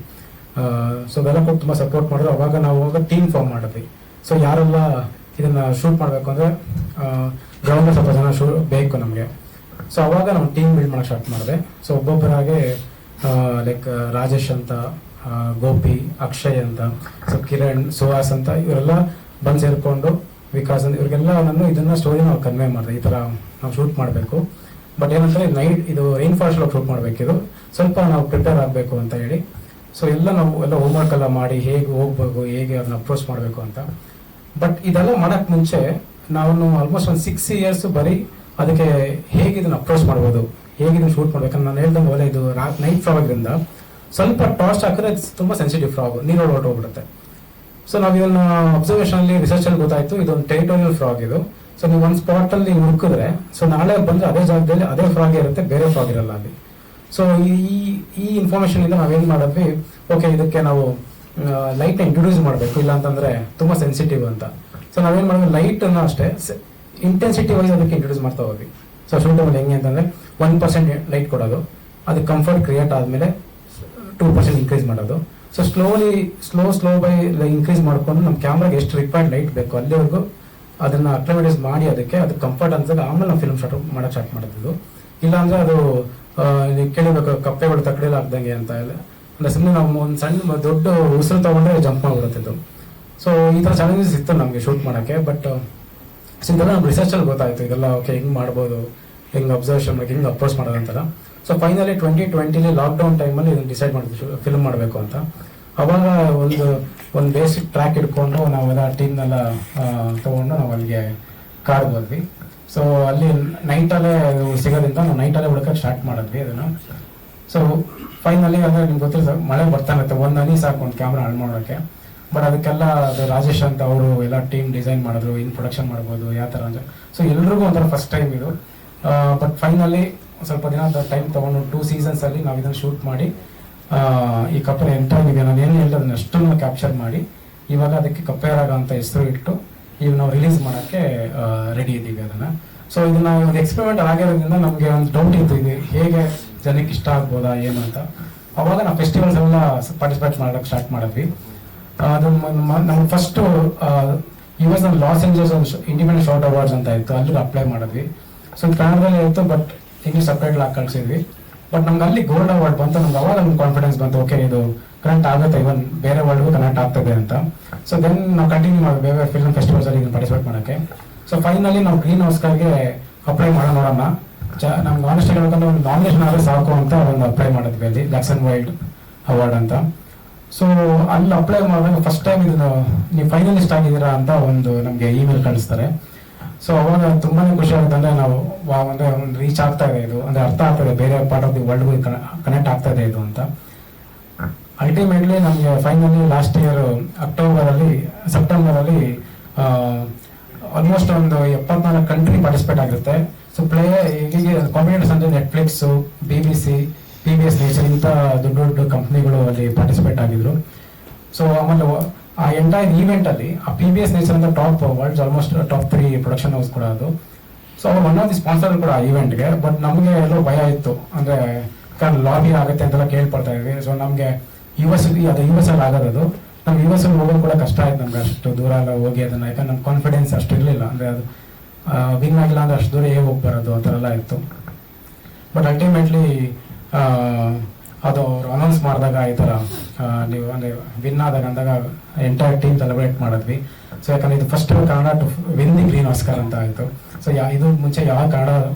ಸೊ ಅದೆಲ್ಲ ಕೊಟ್ಟು ತುಂಬ ಸಪೋರ್ಟ್ ಮಾಡಿದ್ರು. ಅವಾಗ ನಾವು ಟೀಮ್ ಫಾರ್ಮ್ ಮಾಡಿದ್ವಿ. ಸೊ ಯಾರೆಲ್ಲ ಇದನ್ನ ಶೂಟ್ ಮಾಡಬೇಕು ಅಂದರೆ ಗ್ರೌಂಡ್ ಸ್ವಲ್ಪ ಜನ ಬೇಕು ನಮಗೆ. ಸೊ ಅವಾಗ ನಾವು ಟೀಮ್ ಬಿಲ್ಡ್ ಮಾಡೋಕ್ಕೆ ಸ್ಟಾರ್ಟ್ ಮಾಡಿದೆ. ಸೊ ಒಬ್ಬೊಬ್ಬರಾಗೆ ಲೈಕ್ ರಾಜೇಶ್ ಅಂತ, ಗೋಪಿ, ಅಕ್ಷಯ್ ಅಂತ, ಸೊ ಕಿರಣ್, ಸುಹಾಸ್ ಅಂತ ಇವರೆಲ್ಲ ಬಂದು ಸೇರಿಕೊಂಡು, ವಿಕಾಸ್ ಅಂತ ಇವ್ರಿಗೆಲ್ಲ ನಾನು ಇದನ್ನ ಸ್ಟೋರಿ ನಾವು ಕನ್ವೆ ಮಾಡಿದೆ. ಈ ಥರ ನಾವು ಶೂಟ್ ಮಾಡಬೇಕು, ಬಟ್ ಏನಂದರೆ ನೈಟ್ ಇದು ರೈನ್ ಫಾರೆಸ್ಟ್ ಒಳಗೆ ಶೂಟ್ ಮಾಡಬೇಕಿದು, ಸ್ವಲ್ಪ ನಾವು ಪ್ರಿಪೇರ್ ಆಗಬೇಕು ಅಂತ ಹೇಳಿ. ಸೊ ನಾವು ಎಲ್ಲ ಹೋಮ್ವರ್ಕ್ ಎಲ್ಲ ಮಾಡಿ ಹೇಗೆ ಹೋಗ್ಬೇಕು, ಹೇಗೆ ಅದನ್ನ ಅಪ್ರೋಚ್ ಮಾಡಬೇಕು ಅಂತ. ಬಟ್ ಇದೆಲ್ಲ ಮಾಡೋಕ್ಕೆ ಮುಂಚೆ ನಾವು ಆಲ್ಮೋಸ್ಟ್ ಒಂದು 6 years ಬರೀ ಅದಕ್ಕೆ ಹೇಗೆ ಇದನ್ನ ಅಪ್ರೋಚ್ ಮಾಡ್ಬೋದು, ಹೇಗೆ ಇದನ್ನ ಶೂಟ್ ಮಾಡ್ಬೇಕಂತ ನಾನು ಹೇಳ್ದಂಗೆ ಒಳ್ಳೆ ಇದು ನೈಟ್ ಫ್ರಾಗ್ರಿಂದ ಸ್ವಲ್ಪ ಟಾರ್ಚ್ ಹಾಕಿದ್ರೆ ತುಂಬ ಸೆನ್ಸಿಟಿವ್ ಫ್ರಾಗ್, ನೀರೊಳಗೆ ಹೊರಟೋಗ್ಬಿಡುತ್ತೆ. ಸೊ ನಾವು ಇದನ್ನ ಅಬ್ಸರ್ವೇಷನ್ ಅಲ್ಲಿ ರಿಸರ್ಚ್ ಅಲ್ಲಿ ಗೊತ್ತಾಯ್ತು ಇದೊಂದು ಟೆರಿಟೋರಿಯಲ್ ಫ್ರಾಗ್ ಇದು. ಸೊ ನೀವು ಒಂದು ಸ್ಪಾಟ್ ಅಲ್ಲಿ ಹುಡುಕಿದ್ರೆ ಸೊ ನಾಳೆ ಬಂದ್ರೆ ಅದೇ ಜಾಗದಲ್ಲಿ ಅದೇ ಫ್ರಾಗ್ ಇರುತ್ತೆ, ಬೇರೆ ಫ್ರಾಗ್ ಇರಲ್ಲ ಅಲ್ಲಿ. ಸೊ ಈ ಇನ್ಫಾರ್ಮೇಶನ್ ಇಂದ ನಾವೇನ್ ಮಾಡಿದ್ವಿ, ಓಕೆ ಇದಕ್ಕೆ ನಾವು ಲೈಟ್ ಇಂಟ್ರೊಡ್ಯೂಸ್ ಮಾಡಬೇಕು, ಇಲ್ಲ ಅಂತಂದ್ರೆ ತುಂಬಾ ಸೆನ್ಸಿಟಿವ್ ಅಂತ. ಸೊ ನಾವೇನ್ ಮಾಡಿದ್ವಿ, ಲೈಟ್ ಅನ್ನ ಅಷ್ಟೇ ಇಂಟೆನ್ಸಿಟಿ ವೈಸ್ ಅದಕ್ಕೆ ಇಂಟ್ರೊಡ್ಯೂಸ್ ಮಾಡ್ತಾ ಹೋದ್ವಿ. ಸೊ ಶೂಟಲ್ಲಿ ಹೆಂಗೆ ಅಂತಂದ್ರೆ 1% ಲೈಟ್ ಕೊಡೋದು, ಅದಕ್ಕೆ ಕಂಫರ್ಟ್ ಕ್ರಿಯೇಟ್ ಆದ್ಮೇಲೆ 2% ಇನ್ಕ್ರೀಸ್ ಮಾಡೋದು. ಸೊ ಸ್ಲೋ ಬೈ ಇನ್ಕ್ರೀಸ್ ಮಾಡ್ಕೊಂಡು ನಮ್ಮ ಕ್ಯಾಮ್ರಾಗೆ ಎಷ್ಟು ರಿಕ್ವೈರ್ಡ್ ಲೈಟ್ ಬೇಕು ಅಲ್ಲಿವರೆಗೂ ಅದನ್ನ ಅಕ್ಲಿಮೇಟೈಸ್ ಮಾಡಿ ಅದಕ್ಕೆ ಕಂಫರ್ಟ್ ಅನ್ಸಾಗ ಆಮೇಲೆ ನಾವು ಫಿಲ್ಮ್ ಮಾಡಕ್ ಸ್ಟಾರ್ಟ್ ಮಾಡೋದು. ಇಲ್ಲ ಅಂದ್ರೆ ಅದು ಕೇಳಬೇಕು ಕಪ್ಪೆಗಳು ತಕ್ಕಡಿಲ್ಲ ಆಗ್ದಂಗೆ ಅಂತ ಎಲ್ಲ ಅಂದ್ರೆ ಸುಮ್ಮನೆ ನಾವು ಒಂದು ಸಣ್ಣ ದೊಡ್ಡ ಉಸಿರು ತಗೊಂಡ್ರೆ ಜಂಪ್ ಮಾಡ್ಬಿಡುತ್ತೆ ಇದು. ಸೊ ಈ ತರ ಚಾಲೆಂಜಸ್ ಇತ್ತು ನಮಗೆ ಶೂಟ್ ಮಾಡಕ್ಕೆ. ಬಟ್ ಇದೆಲ್ಲ ನಮ್ಗೆ ರಿಸರ್ಚ್ ಅಲ್ಲಿ ಗೊತ್ತಾಯ್ತು ಇದೆಲ್ಲ ಓಕೆ ಹೆಂಗ್ ಮಾಡ್ಬೋದು, ಹೆಂಗ್ ಅಬ್ಸರ್ವೇಷನ್ ಹೆಂಗ್ ಅಪ್ರೋಚ್ ಮಾಡೋದು ಅಂತಾರ. ಸೊ ಫೈನಲಿ 2020 ಲಾಕ್ಡೌನ್ ಟೈಮಲ್ಲಿ ಇದನ್ನ ಡಿಸೈಡ್ ಮಾಡಿದ್ವಿ ಫಿಲ್ಮ್ ಮಾಡಬೇಕು ಅಂತ. ಅವಾಗ ಒಂದು ಬೇಸಿಕ್ ಟ್ರ್ಯಾಕ್ ಇಟ್ಕೊಂಡು ನಾವೆಲ್ಲ ಟೀಮ್ನೆಲ್ಲ ತಗೊಂಡು ನಾವು ಅಲ್ಲಿಗೆ ಕಾರ್ ಹೋದ್ವಿ. ಸೊ ಅಲ್ಲಿ ನೈಟಲ್ಲೇ ಸಿಗೋದ್ರಿಂದ ನಾವು ನೈಟಲ್ಲೇ ಹುಡುಕಕ್ಕೆ ಸ್ಟಾರ್ಟ್ ಮಾಡಿದ್ವಿ ಅದನ್ನು. ಸೊ ಫೈನಲಿ ಅಂದರೆ ನಿಮ್ಗೆ ಗೊತ್ತಿಲ್ಲ ಮಳೆ ಬರ್ತಾ ಇರುತ್ತೆ, ಒಂದು ಹನಿ ಸಾಕು ಒಂದು ಕ್ಯಾಮ್ರಾ ಆನ್ ಮಾಡೋಕ್ಕೆ. ಬಟ್ ಅದಕ್ಕೆಲ್ಲ ಅದು ರಾಜೇಶ್ ಅಂತ ಅವರು ಎಲ್ಲ ಟೀಮ್ ಡಿಸೈನ್ ಮಾಡಿದ್ರು, ಇನ್ ಪ್ರೊಡಕ್ಷನ್ ಮಾಡ್ಬೋದು ಯಾವ ಥರ ಅಂತ. ಸೊ ಎಲ್ರಿಗೂ ಒಂಥರ ಫಸ್ಟ್ ಟೈಮ್ ಇದು. ಬಟ್ ಫೈನಲಿ ಸ್ವಲ್ಪ ದಿನ ಟೈಮ್ ತೊಗೊಂಡು 2 seasons ಅಲ್ಲಿ ನಾವು ಇದನ್ನು ಶೂಟ್ ಮಾಡಿ ಈ ಕಪ್ಪೆ ಎಂಟಾಗಿದೆ ನಾನು ಏನು ಹೇಳಿದೆ ಅದನ್ನ ಅಷ್ಟನ್ನು ಕ್ಯಾಪ್ಚರ್ ಮಾಡಿ ಇವಾಗ ಅದಕ್ಕೆ ಕಪ್ಪೆರಾಗ ಅಂತ ಹೆಸರು ಇಟ್ಟು ಈಗ ನಾವು ರಿಲೀಸ್ ಮಾಡೋಕ್ಕೆ ರೆಡಿ ಇದ್ದೀವಿ ಅದನ್ನು. ಸೊ ಇದನ್ನ ಒಂದು ಎಕ್ಸ್ಪೆರಿಮೆಂಟ್ ಆಗಿರೋದ್ರಿಂದ ನಮಗೆ ಒಂದು ಡೌಟ್ ಇತ್ತು ಇದು ಹೇಗೆ ಜನಕ್ಕೆ ಇಷ್ಟ ಆಗ್ಬೋದಾ ಏನು ಅಂತ. ಅವಾಗ ನಾವು ಫೆಸ್ಟಿವಲ್ಸ್ ಎಲ್ಲ ಪಾರ್ಟಿಸಿಪೇಟ್ ಮಾಡೋಕ್ಕೆ ಸ್ಟಾರ್ಟ್ ಮಾಡಿದ್ವಿ. ಅದು ನಮ್ಗೆ first US loss angels independent short awards ಅಂತ ಇತ್ತು, ಅಲ್ಲಿ ಅಪ್ಲೈ ಮಾಡಿದ್ವಿ. ಸೊ ಕನ್ನಡದಲ್ಲಿ ಇತ್ತು ಬಟ್ ಇಂಗ್ಲೀಷ್ ಸಪ್ರೇಟ್ ಆಗಿ ಕಳಿಸಿದ್ವಿ. ಬಟ್ ನಮ್ಗೆ ಅಲ್ಲಿ ಗೋಲ್ಡ್ ಅವಾರ್ಡ್ ಬಂತು, ನಮ್ಗೆ ಅವಾಗ ನಮ್ಗೆ ಕಾನ್ಫಿಡೆನ್ಸ್ ಬಂತು, ಓಕೆ ಇದು ಕನೆಕ್ಟ್ ಆಗುತ್ತೆ, ಇವನ್ ಬೇರೆ ವರ್ಲ್ಡ್ಗೂ ಕನೆಕ್ಟ್ ಆಗ್ತದೆ ಅಂತ. ಸೊ ದೆನ್ ನಾವು ಕಂಟಿನ್ಯೂ ಮಾಡಿ ಬೇರೆ ಫಿಲ್ಮ್ ಫೆಸ್ಟಿವಲ್ಸ್ ಅಲ್ಲಿ ಪಾರ್ಟಿಸಿಪೇಟ್ ಮಾಡೋಕ್ಕೆ. ಸೊ ಫೈನಲಿ ನಾವು ಗ್ರೀನ್ ಆಸ್ಕರ್ಗೆ ಅಪ್ಲೈ ನೋಡೋಣ ನಮ್ಗೆ ಆನೆಸ್ಟ್ ಹೇಳ್ಬೇಕಂದ್ರೆ ಒಂದು ನಾಮಿನೇಷನ್ ಆದರೆ ಸಾಕು ಅಂತ ಒಂದು ಅಪ್ಲೈ ಮಾಡಿದ್ವಿ ಅಲ್ಲಿ ಬ್ಲ್ಯಾಕ್ ಅಂಡ್ ವೈಲ್ಡ್ ಅವಾರ್ಡ್ ಅಂತ. ಸೊ ಅಲ್ಲಿ ಅಪ್ಲೈ ಮಾಡಿದಾಗ ಫಸ್ಟ್ ಟೈಮ್ ಇದನ್ನು ನೀವು ಫೈನಲಿಸ್ಟ್ ಆಗಿದ್ದೀರಾ ಅಂತ ಒಂದು ನಮಗೆ ಇಮೇಲ್ ಕಳಿಸ್ತಾರೆ. ಸೊ ಅವಾಗ ತುಂಬಾನೇ ಖುಷಿ ಆಗುತ್ತೆ, ಅಂದ್ರೆ ನಾವು ಅಂದ್ರೆ ಒಂದು ರೀಚ್ ಆಗ್ತಾ ಇದೆ ಇದು, ಅಂದ್ರೆ ಅರ್ಥ ಆಗ್ತದೆ ಬೇರೆ ಪಾರ್ಟ್ ಆಫ್ ದಿ ವರ್ಲ್ಡ್ಗೂ ಕನೆಕ್ಟ್ ಆಗ್ತಾ ಇದೆ ಇದು ಅಂತ. ಅಲ್ಟಿಮೇಟ್ಲಿ ನಮಗೆ ಫೈನಲಿ ಲಾಸ್ಟ್ ಇಯರ್ ಸೆಪ್ಟೆಂಬರ್ ಅಲ್ಲಿ ಆಲ್ಮೋಸ್ಟ್ ಒಂದು 74 ಕಂಟ್ರಿ ಪಾರ್ಟಿಸಿಪೇಟ್ ಆಗಿರುತ್ತೆ. ಸೊ ಈಗ ಕಾಂಪಿಟೇಟರ್ಸ್ ಅಂದ್ರೆ ನೆಟ್ಫ್ಲಿಕ್ಸ್, BBC, PBS ನೇಚರ್ ಇಂಥ ದೊಡ್ಡ ಕಂಪ್ನಿಗಳು ಅಲ್ಲಿ ಪಾರ್ಟಿಸಿಪೇಟ್ ಆಗಿದ್ರು. ಸೊ ಆಮೇಲೆ ಆ ಎಂಟೈರ್ ಈವೆಂಟ್ ಅಲ್ಲಿ ಆ PBS ನೇಚರ್ ಅಂತ top worlds almost top 3 production house ಕೂಡ ಅದು. ಸೊ ಅವ್ರು ಒನ್ ಆಫ್ ದಿ ಸ್ಪಾನ್ಸರ್ ಕೂಡ ಆ ಈವೆಂಟ್ಗೆ. ಬಟ್ ನಮಗೆ ಎಲ್ಲೋ ಭಯ ಇತ್ತು, ಅಂದ್ರೆ ಲಾಬಿ ಆಗುತ್ತೆ ಅಂತೆಲ್ಲ ಕೇಳ್ಪಡ್ತಾ ಇದ್ವಿ. ಸೊ ನಮಗೆ US ಅಲ್ಲಿ ಆಗೋದು, ನಮ್ಗೆ US ಅಲ್ಲಿ ಹೋಗೋದು ಕೂಡ ಕಷ್ಟ ಆಯ್ತು ನಮ್ಗೆ, ಅಷ್ಟು ದೂರ ಎಲ್ಲ ಹೋಗಿ ಅದನ್ನ, ಯಾಕಂದ್ರೆ ನಮ್ಗೆ ಕಾನ್ಫಿಡೆನ್ಸ್ ಅಷ್ಟು ಇರಲಿಲ್ಲ, ಅಂದ್ರೆ ಅದು ವಿನ್ ಆಗಿಲ್ಲ ಅಂದ್ರೆ ಅಷ್ಟು ದೂರ ಹೇಗೆ ಹೋಗಿ ಬರೋದು ಆ ಥರ ಎಲ್ಲ ಇತ್ತು. ಬಟ್ ಅಲ್ಟಿಮೇಟ್ಲಿ ಅದು ಅವ್ರು ಅನೌನ್ಸ್ ಮಾಡಿದಾಗ ಈ ಥರ ನೀವು ಅಂದರೆ ವಿನ್ ಆದಾಗ ಅಂದಾಗ ಎಂಟೈರ್ ಟೀಮ್ ಸೆಲೆಬ್ರೇಟ್ ಮಾಡಿದ್ವಿ. ಸೊ ಯಾಕಂದ್ರೆ ಇದು first Kannada to win the green Oscar ಅಂತ ಆಯಿತು. ಸೊ ಇದು ಮುಂಚೆ ಯಾವ ಕನ್ನಡ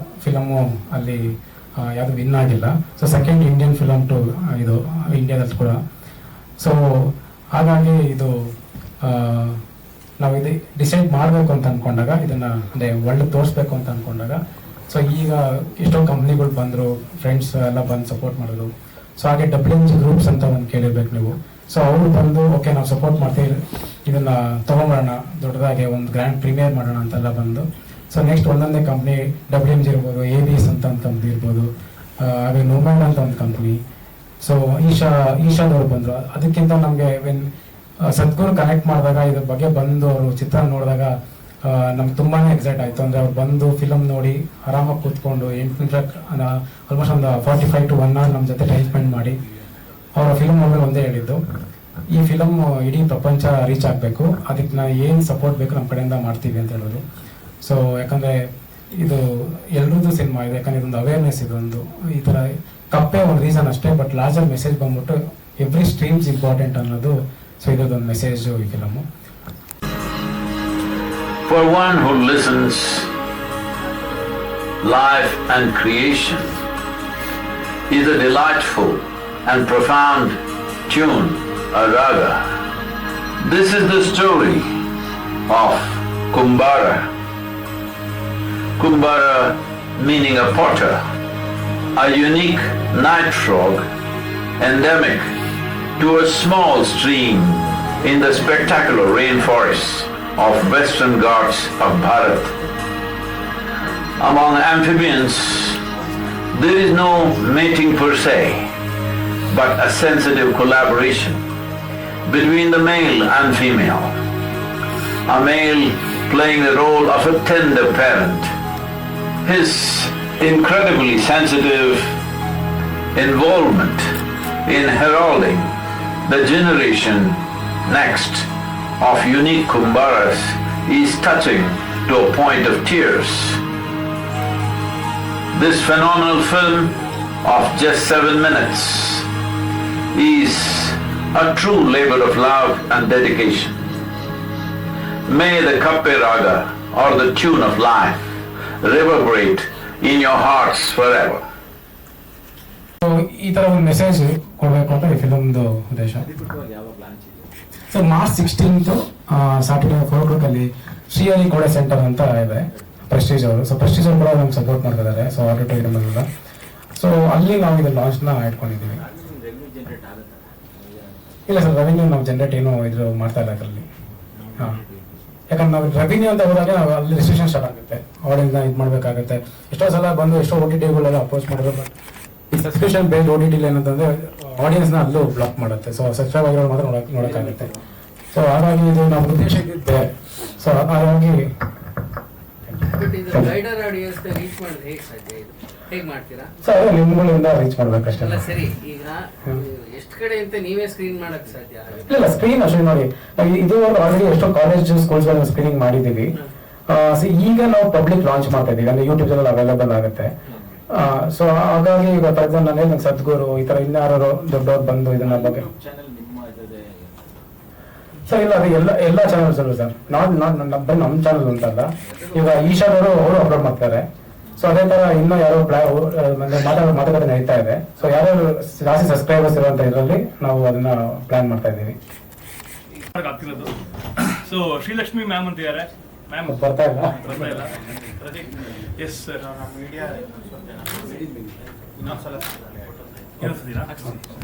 ಫಿಲಮು ಅಲ್ಲಿ ಯಾವುದು ವಿನ್ ಆಗಿಲ್ಲ. So second Indian film to ಇದು ಇಂಡಿಯಾದಲ್ಲಿ ಕೂಡ. ಸೊ ಹಾಗಾಗಿ ಇದು ನಾವು ಇದು ಡಿಸೈಡ್ ಮಾಡಬೇಕು ಅಂತ ಅಂದ್ಕೊಂಡಾಗ, ಇದನ್ನು ಅಂದರೆ ವರ್ಲ್ಡ್ ತೋರಿಸ್ಬೇಕು ಅಂತ ಅಂದ್ಕೊಂಡಾಗ, ಸೊ ಈಗ ಎಷ್ಟೋ ಕಂಪ್ನಿಗಳು ಬಂದರು, ಫ್ರೆಂಡ್ಸ್ ಎಲ್ಲ ಬಂದು ಸಪೋರ್ಟ್ ಮಾಡೋದು. ಸೊ ಹಾಗೆ WMG ಗ್ರೂಪ್ಸ್ ಅಂತ ಒಂದು ಕೇಳಿರ್ಬೇಕು ನೀವು. ಸೊ ಅವರು ಬಂದು ಓಕೆ ನಾವು ಸಪೋರ್ಟ್ ಮಾಡ್ತೀವಿ, ಇದನ್ನು ತೊಗೊಂಬರೋಣ, ದೊಡ್ಡದಾಗಿ ಒಂದು ಗ್ರ್ಯಾಂಡ್ ಪ್ರೀಮಿಯರ್ ಮಾಡೋಣ ಅಂತೆಲ್ಲ ಬಂದು. ಸೊ ನೆಕ್ಸ್ಟ್ ಒಂದೊಂದೇ ಕಂಪ್ನಿ WMG ಇರ್ಬೋದು, ABS ಅಂತ ಒಂದು ಕಂಪ್ನಿ ಇರ್ಬೋದು, ಹಾಗೆ ನೋಮ್ಯಾಡ್ ಅಂತ ಒಂದು ಕಂಪ್ನಿ. ಸೊ ಈಶಾದವ್ರು ಬಂದರು. ಅದಕ್ಕಿಂತ ನಮಗೆ ಸದ್ಗುರು ಕನೆಕ್ಟ್ ಮಾಡಿದಾಗ ಇದ್ರ ಬಗ್ಗೆ ಬಂದು ಅವರು ಚಿತ್ರ ನೋಡಿದಾಗ ನಮ್ಗೆ ತುಂಬಾ ಎಕ್ಸೈಟ್ ಆಯಿತು. ಅಂದರೆ ಅವ್ರು ಬಂದು ಫಿಲಮ್ ನೋಡಿ ಆರಾಮಾಗಿ ಕೂತ್ಕೊಂಡು 8 ನಿಮಿಷ ಆಲ್ಮೋಸ್ಟ್ ಒಂದು 45 to 1 hour ನಮ್ಮ ಜೊತೆ ಟೈಮ್ ಸ್ಪೆಂಡ್ ಮಾಡಿ ಅವರ ಫಿಲ್ಮ್ ನೋಡಿದ್ರೆ ಒಂದೇ ಹೇಳಿದ್ದು, ಈ ಫಿಲಮ್ ಇಡೀ ಪ್ರಪಂಚ ರೀಚ್ ಆಗಬೇಕು, ಅದಕ್ಕೆ ನಾವು ಏನು ಸಪೋರ್ಟ್ ಬೇಕು ನಮ್ಮ ಕಡೆಯಿಂದ ಮಾಡ್ತೀವಿ ಅಂತ ಹೇಳೋದು. ಸೊ ಯಾಕಂದರೆ ಇದು ಎಲ್ರದ್ದು ಸಿನಿಮಾ ಇದೆ, ಯಾಕಂದರೆ ಇದೊಂದು ಅವೇರ್ನೆಸ್, ಇದೊಂದು ಈ ಥರ ಕಪ್ಪೆ ಒಂದು ರೀಸನ್ ಅಷ್ಟೇ, ಬಟ್ ಲಾರ್ಜರ್ ಮೆಸೇಜ್ ಬಂದ್ಬಿಟ್ಟು ಎವ್ರಿ ಸ್ಟ್ರೀಮ್ಸ್ ಇಂಪಾರ್ಟೆಂಟ್ ಅನ್ನೋದು. ಸೊ ಇದೊಂದು ಮೆಸೇಜ್ ಈ film. For one who listens, life and creation is a delightful and profound tune, a raga. This is the story of Kumbara. Kumbara meaning a potter, a unique night frog endemic to a small stream in the spectacular rainforests of Western Ghats of Bharat. Among amphibians, there is no mating per se, but a sensitive collaboration between the male and female. A male playing the role of a tender parent. His incredibly sensitive involvement in heralding the generation next of unique Kumbaras is touching to a point of tears. This phenomenal film of just 7 minutes is a true labor of love and dedication. May the Kappe Raga, or the tune of life, reverberate in your hearts forever. So ಈ ಥರ ಒಂದು ಮೆಸೇಜ್ ಕೊಡಬೇಕು ಅಂತ ಈ ಫಿಲಮ್ದು ಉದ್ದೇಶ. ಸೊ ಮಾರ್ಚ್ 16 ಸಾಟರ್ಡೆ 4 o'clock ಅಲ್ಲಿ ಶ್ರೀಹರಿ ಕೋಡೆ ಸೆಂಟರ್ ಅಂತ ಇದೆ, ಪ್ರೆಸ್ಟೀಜ್ ಅವರು. ಸೊ ಪ್ರೆಸ್ಟೀಜ್ ಅವರು ಕೂಡ ನಮ್ಗೆ ಸಪೋರ್ಟ್ ಮಾಡ್ತಿದ್ದಾರೆ. ಸೊ ಆಡಿಟೋರಿಯಂ ಎಲ್ಲ. ಸೊ ಅಲ್ಲಿ ನಾವು ಇದು ಲಾಂಚ್ನ ಇಟ್ಕೊಂಡಿದ್ದೀವಿ. ಇಲ್ಲ ಸರ್, ರೆವಿನ್ಯೂ ನಾವು ಜನರೇಟ್ ಏನೋ ಇದ್ರು ಮಾಡ್ತಾ ಇಲ್ಲ ಅದರಲ್ಲಿ. ಹಾಂ, ಯಾಕಂದ್ರೆ ನಾವು ರೆವಿನ್ಯೂ ಅಂತ ಹೋದಾಗ ನಾವು ಅಲ್ಲಿ ರಿಸ್ಟ್ರಿಕ್ಷನ್ ಸ್ಟಾರ್ಟ್ ಆಗುತ್ತೆ, ಆಡಿಯನ್ಸ್ನ ಇದು ಮಾಡಬೇಕಾಗುತ್ತೆ. ಎಷ್ಟೋ ಸಲ ಬಂದು ಎಷ್ಟೋ OTTಗಳೆಲ್ಲ ಅಪ್ರೋಚ್ ಮಾಡಿದ್ರು, ಬಟ್ ಈ ಸಬ್ಸ್ಕ್ರಿಪ್ಷನ್ ಬೇಸ್ಡ್ OTT ಏನಂತಂದ್ರೆ ಆಡಿಯನ್ಸ್ನ ಅಲ್ಲೂ ಬ್ಲಾಕ್ ಮಾಡುತ್ತೆ. ಸೊ ಸಬ್ಸ್ಕ್ರೈಬ್ ಆಗಿರೋ ಮಾತ್ರ ನೋಡೋಕ್ಕಾಗುತ್ತೆ. ಸೊ ಹಾಗಾಗಿ ಇದು ನಮ್ಮ ಉದ್ದೇಶ ಇದ್ದಿದ್ದೆ. ಸೊ ಹಾಗಾಗಿ ಸೊ ನಿಮ್ಗಳಿಂದ ರೀಚ್ ಮಾಡ್ಬೇಕಷ್ಟೇ. ಸರಿ, ಈಗ ಎಷ್ಟು ಕಡೆ ಅಂತ ನೀವೇ ಸ್ಕ್ರೀನ್ ಮಾಡಕ್ ಸಾಧ್ಯ? ಇಲ್ಲ, ಸ್ಕ್ರೀನ್ ಅಷ್ಟೇ ನೋಡಿ. ಇದು ಆಲ್ರೆಡಿ ಎಷ್ಟೋ ಕಾಲೇಜ್ ಸ್ಕೂಲ್ಸ್ ಸ್ಕ್ರೀನಿಂಗ್ ಮಾಡಿದ್ದೀವಿ. ಈಗ ನಾವು ಪಬ್ಲಿಕ್ ಲಾಂಚ್ ಮಾಡ್ತಾ ಇದೀವಿ, ಅಂದ್ರೆ ಯೂಟ್ಯೂಬ್ ಚಾನಲ್ ಅವೈಲೇಬಲ್ ಆಗುತ್ತೆ. ಸೊ ಹಾಗಾಗಿ ಈಗ ಫಾರ್ ಎಕ್ಸಾಂಪಲ್ ನಾನು ಹೇಳಿದ ಸದ್ಗುರು ಈ ತರ ಇನ್ಯಾರು ದೊಡ್ಡವ್ರು ಬಂದು ಇದನ್ನ ಬಗ್ಗೆ. ಸರ್ ಇಲ್ಲ, ಅದು ಎಲ್ಲ ಚಾನಲ್ಸ್ ಅಲ್ಲ ಸರ್, ನಮ್ಮ ಚಾನಲ್ ಅಂತಲ್ಲ. ಈಗ ಈಶಾನ್ ಅವರು ಅಪ್ಲೋಡ್ ಮಾಡ್ತಾರೆ. ಸೊ ಅದೇ ತರ ಇನ್ನೂ ಯಾರೋ ಮಾತುಕತೆ ನಡೀತಾ ಇದೆ. ಸೊ ಯಾರು ಜಾಸ್ತಿ ಸಬ್ಸ್ಕ್ರೈಬರ್ಸ್ ಇರುವಂತ ಇದರಲ್ಲಿ ನಾವು ಅದನ್ನ ಪ್ಲಾನ್ ಮಾಡ್ತಾ ಇದ್ದೀವಿ. ಸೊ ಶ್ರೀಲಕ್ಷ್ಮಿ ಮ್ಯಾಮ್ ಅಂತ ಇದ್ದಾರೆ. ಮ್ಯಾಮ್ ಬರ್ತಾ ಇಲ್ಲ. ಎಸ್ ಸರ್, ಮೀಡಿಯಾ ಇನ್ನೊಂದ್ಸಲ